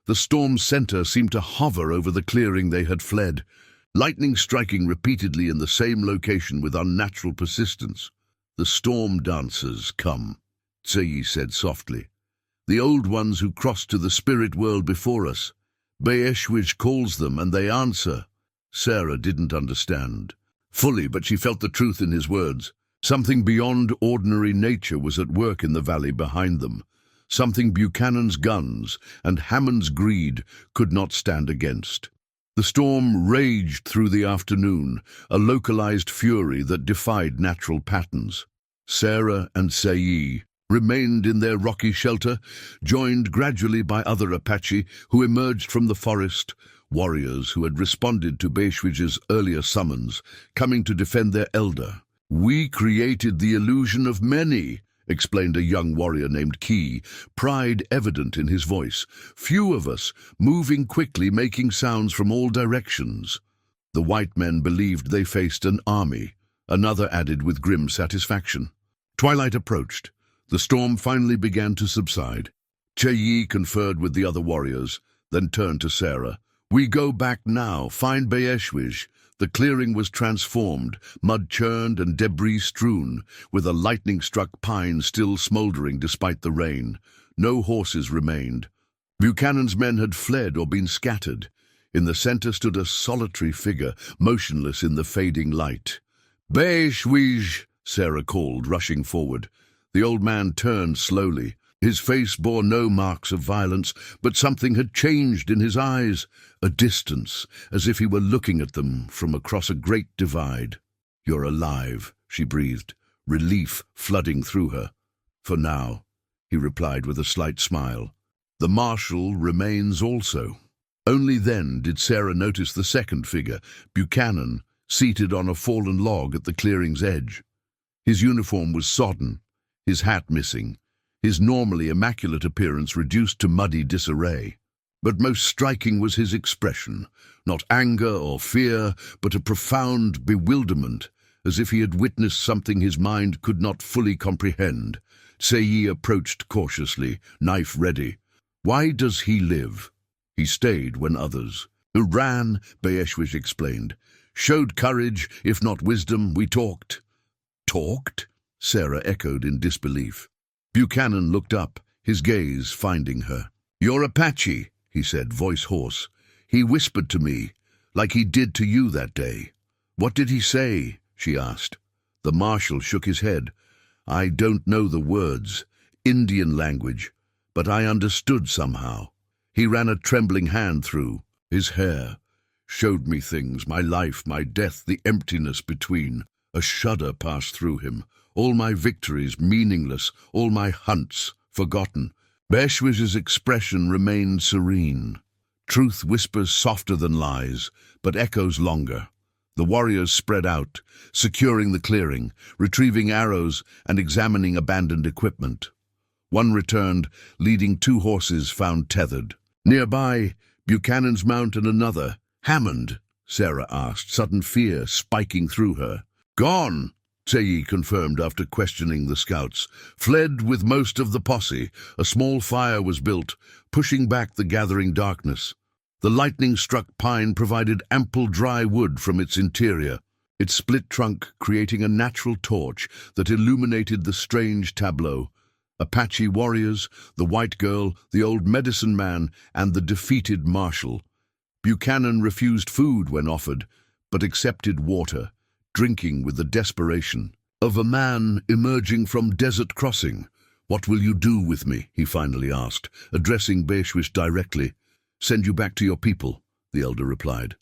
The storm's center seemed to hover over the clearing they had fled, lightning striking repeatedly in the same location with unnatural persistence. "The storm dancers come," Tseyi said softly. "The old ones who crossed to the spirit world before us. Bééshłizh calls them and they answer." Sarah didn't understand fully, but she felt the truth in his words. Something beyond ordinary nature was at work in the valley behind them. Something Buchanan's guns and Hammond's greed could not stand against. The storm raged through the afternoon, a localized fury that defied natural patterns. Sarah and Tseyi remained in their rocky shelter, joined gradually by other Apache who emerged from the forest, warriors who had responded to Bééshłizh's earlier summons, coming to defend their elder. "We created the illusion of many," explained a young warrior named Ki, pride evident in his voice. "Few of us, moving quickly, making sounds from all directions." The white men believed they faced an army, another added with grim satisfaction. Twilight approached. The storm finally began to subside. Tseyi conferred with the other warriors, then turned to Sarah. "We go back now, find Bééshłizh." The clearing was transformed, mud-churned and debris-strewn, with a lightning-struck pine still smoldering despite the rain. No horses remained. Buchanan's men had fled or been scattered. In the center stood a solitary figure, motionless in the fading light. "Bééshłizh," Sarah called, rushing forward. The old man turned slowly. His face bore no marks of violence, but something had changed in his eyes, a distance, as if he were looking at them from across a great divide. "You're alive," she breathed, relief flooding through her. "For now," he replied with a slight smile. "The marshal remains also." Only then did Sarah notice the second figure, Buchanan, seated on a fallen log at the clearing's edge. His uniform was sodden, his hat missing, his normally immaculate appearance reduced to muddy disarray. But most striking was his expression, not anger or fear, but a profound bewilderment, as if he had witnessed something his mind could not fully comprehend. Tseyi approached cautiously, knife ready. "Why does he live?" "He stayed when others who ran," Bééshłizh explained. "Showed courage, if not wisdom. We talked." "Talked?" Sarah echoed in disbelief. Buchanan looked up, his gaze finding her. "You're Apache," he said, voice hoarse. "He whispered to me, like he did to you that day." "What did he say?" she asked. The marshal shook his head. "I don't know the words, Indian language, but I understood somehow." He ran a trembling hand through his hair, showed me things, my life, my death, the emptiness between. A shudder passed through him. All my victories meaningless, all my hunts forgotten. Bééshłizh's expression remained serene. Truth whispers softer than lies, but echoes longer. The warriors spread out, securing the clearing, retrieving arrows and examining abandoned equipment. One returned, leading 2 horses found tethered. Nearby, Buchanan's mount and another. "Hammond?" Sarah asked, sudden fear spiking through her. "Gone," Tseyi confirmed after questioning the scouts. "Fled with most of the posse. A small fire was built, pushing back the gathering darkness. The lightning-struck pine provided ample dry wood from its interior, its split trunk creating a natural torch that illuminated the strange tableau. Apache warriors, the white girl, the old medicine man, and the defeated marshal. Buchanan refused food when offered, but accepted water, drinking with the desperation of a man emerging from desert crossing. "What will you do with me?" he finally asked, addressing Bééshłizh directly. "Send you back to your people," the elder replied.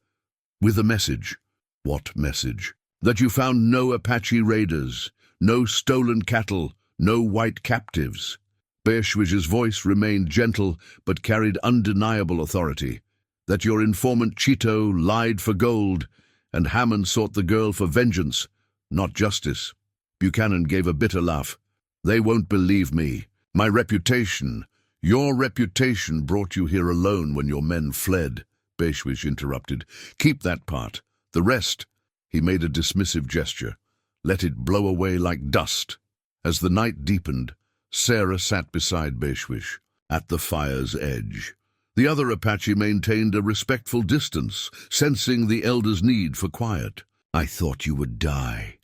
"With a message." "What message?" "That you found no Apache raiders, no stolen cattle, no white captives." Bééshłizh's voice remained gentle but carried undeniable authority. "That your informant Cheeto lied for gold, and Hammond sought the girl for vengeance, not justice." Buchanan gave a bitter laugh. "They won't believe me. My reputation, your reputation brought you here alone when your men fled, Bééshłizh interrupted. Keep that part. The rest, he made a dismissive gesture. Let it blow away like dust. As the night deepened, Sarah sat beside Bééshłizh, at the fire's edge. The other Apache maintained a respectful distance, sensing the elder's need for quiet. I thought you would die,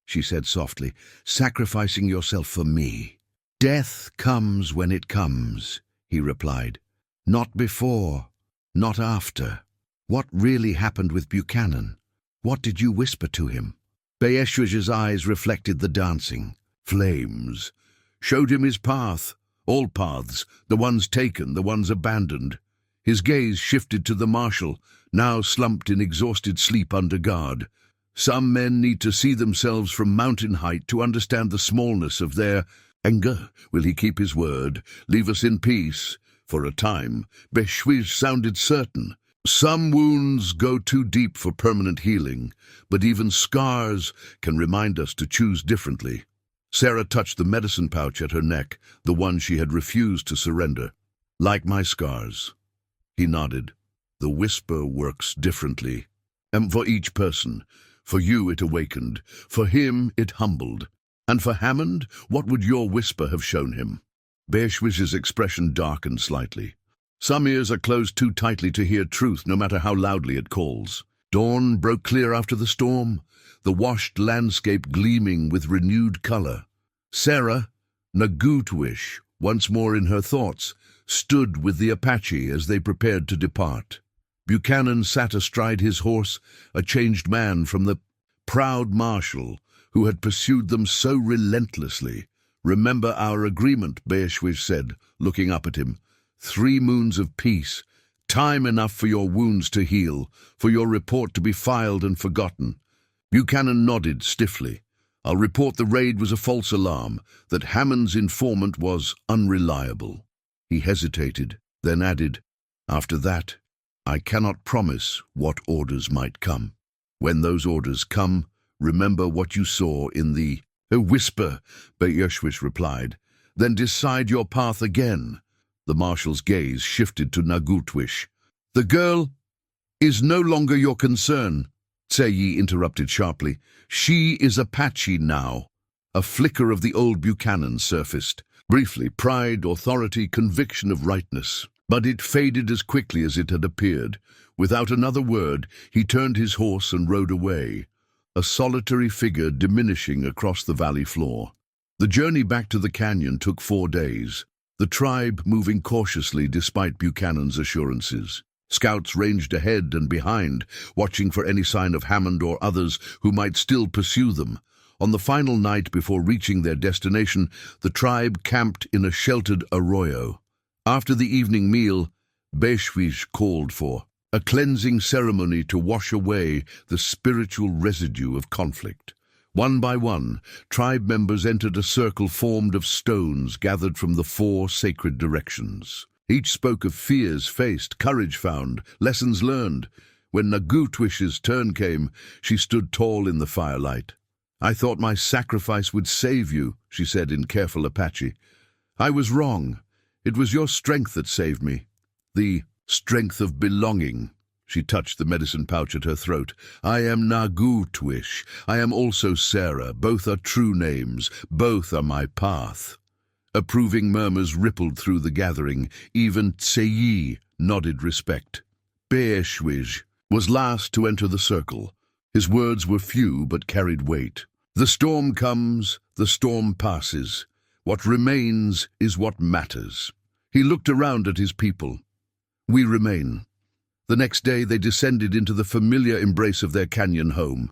she said softly, sacrificing yourself for me. Death comes when it comes, he replied. Not before, not after. What really happened with Buchanan? What did you whisper to him? Bééshłizh's eyes reflected the dancing. Flames. Showed him his path. All paths, the ones taken, the ones abandoned. His gaze shifted to the marshal, now slumped in exhausted sleep under guard. Some men need to see themselves from mountain height to understand the smallness of their anger. Will he keep his word, leave us in peace? For a time, Bééshłizh sounded certain. Some wounds go too deep for permanent healing, but even scars can remind us to choose differently. Sarah touched the medicine pouch at her neck, the one she had refused to surrender. Like my scars. He nodded. The whisper works differently. And for each person, for you it awakened, for him it humbled. And for Hammond, what would your whisper have shown him? Bééshłizh's expression darkened slightly. Some ears are closed too tightly to hear truth, no matter how loudly it calls. Dawn broke clear after the storm, the washed landscape gleaming with renewed color. Sarah, Nagutwish, once more in her thoughts, stood with the Apache as they prepared to depart. Buchanan sat astride his horse, a changed man from the proud marshal who had pursued them so relentlessly. Remember our agreement, Bééshłizh said, looking up at him. 3 moons of peace, time enough for your wounds to heal, for your report to be filed and forgotten. Buchanan nodded stiffly. I'll report the raid was a false alarm, that Hammond's informant was unreliable. He hesitated, then added, after that, I cannot promise what orders might come. When those orders come, remember what you saw in the whisper, Bééshłizh replied. Then decide your path again. The marshal's gaze shifted to Nagutwish. The girl is no longer your concern, Tseyi interrupted sharply. She is Apache now. A flicker of the old Buchanan surfaced. Briefly, pride, authority, conviction of rightness. But it faded as quickly as it had appeared. Without another word, he turned his horse and rode away, a solitary figure diminishing across the valley floor. The journey back to the canyon took 4 days, the tribe moving cautiously despite Buchanan's assurances. Scouts ranged ahead and behind, watching for any sign of Hammond or others who might still pursue them. On the final night before reaching their destination, the tribe camped in a sheltered arroyo. After the evening meal, Bééshłizh called for a cleansing ceremony to wash away the spiritual residue of conflict. One by one, tribe members entered a circle formed of stones gathered from the 4 sacred directions. Each spoke of fears faced, courage found, lessons learned. When Nagutwish's turn came, she stood tall in the firelight. I thought my sacrifice would save you, she said in careful Apache. I was wrong. It was your strength that saved me. The strength of belonging. She touched the medicine pouch at her throat. I am Nagutwish. I am also Sarah. Both are true names. Both are my path. Approving murmurs rippled through the gathering. Even Tseyi nodded respect. Bééshłizh was last to enter the circle. His words were few but carried weight. The storm comes, the storm passes. What remains is what matters. He looked around at his people. We remain. The next day they descended into the familiar embrace of their canyon home.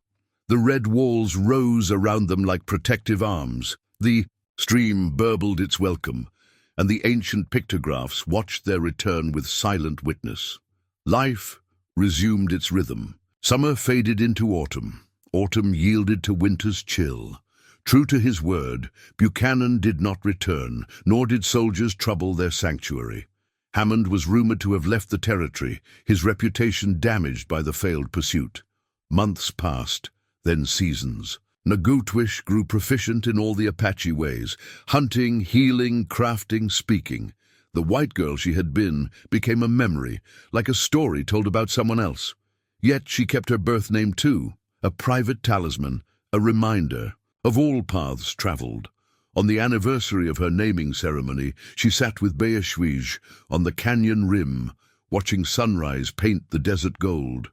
The red walls rose around them like protective arms. The stream burbled its welcome, and the ancient pictographs watched their return with silent witness. Life resumed its rhythm. Summer faded into autumn. Autumn yielded to winter's chill. True to his word, Buchanan did not return, nor did soldiers trouble their sanctuary. Hammond was rumored to have left the territory, his reputation damaged by the failed pursuit. Months passed, then seasons. Bééshłizh grew proficient in all the Apache ways, hunting, healing, crafting, speaking. The white girl she had been became a memory, like a story told about someone else. Yet she kept her birth name too, a private talisman, a reminder of all paths traveled. On the anniversary of her naming ceremony, she sat with Bééshłizh on the canyon rim, watching sunrise paint the desert gold.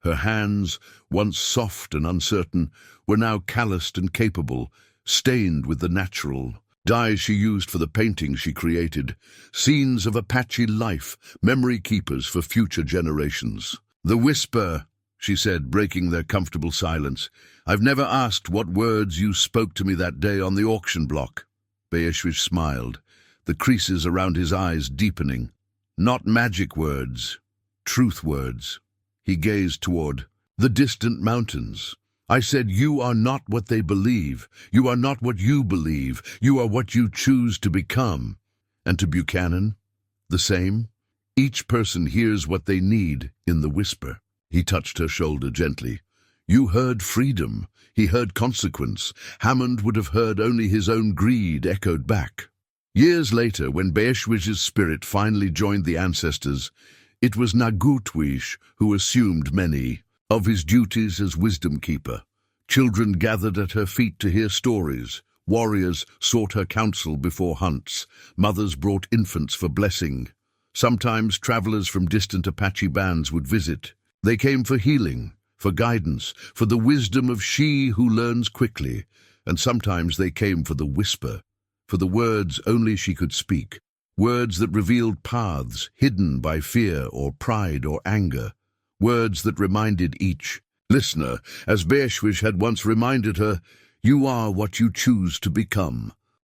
Her hands, once soft and uncertain, were now calloused and capable, stained with the natural dyes she used for the paintings she created, scenes of Apache life, memory keepers for future generations. "The whisper," she said, breaking their comfortable silence. "I've never asked what words you spoke to me that day on the auction block." Bééshłizh smiled, the creases around his eyes deepening. "Not magic words, truth words." He gazed toward the distant mountains. "I said, you are not what they believe. You are not what you believe. You are what you choose to become." And to Buchanan, the same. Each person hears what they need in the whisper. He touched her shoulder gently. "You heard freedom. He heard consequence. Hammond would have heard only his own greed echoed back." Years later, when Bééshłizh's spirit finally joined the ancestors, it was Bééshłizh who assumed many of his duties as wisdom keeper. Children gathered at her feet to hear stories. Warriors sought her counsel before hunts. Mothers brought infants for blessing. Sometimes travelers from distant Apache bands would visit. They came for healing, for guidance, for the wisdom of she who learns quickly. And sometimes they came for the whisper, for the words only she could speak. Words that revealed paths hidden by fear or pride or anger. Words that reminded each listener, as Bééshłizh had once reminded her, "You are what you choose to become."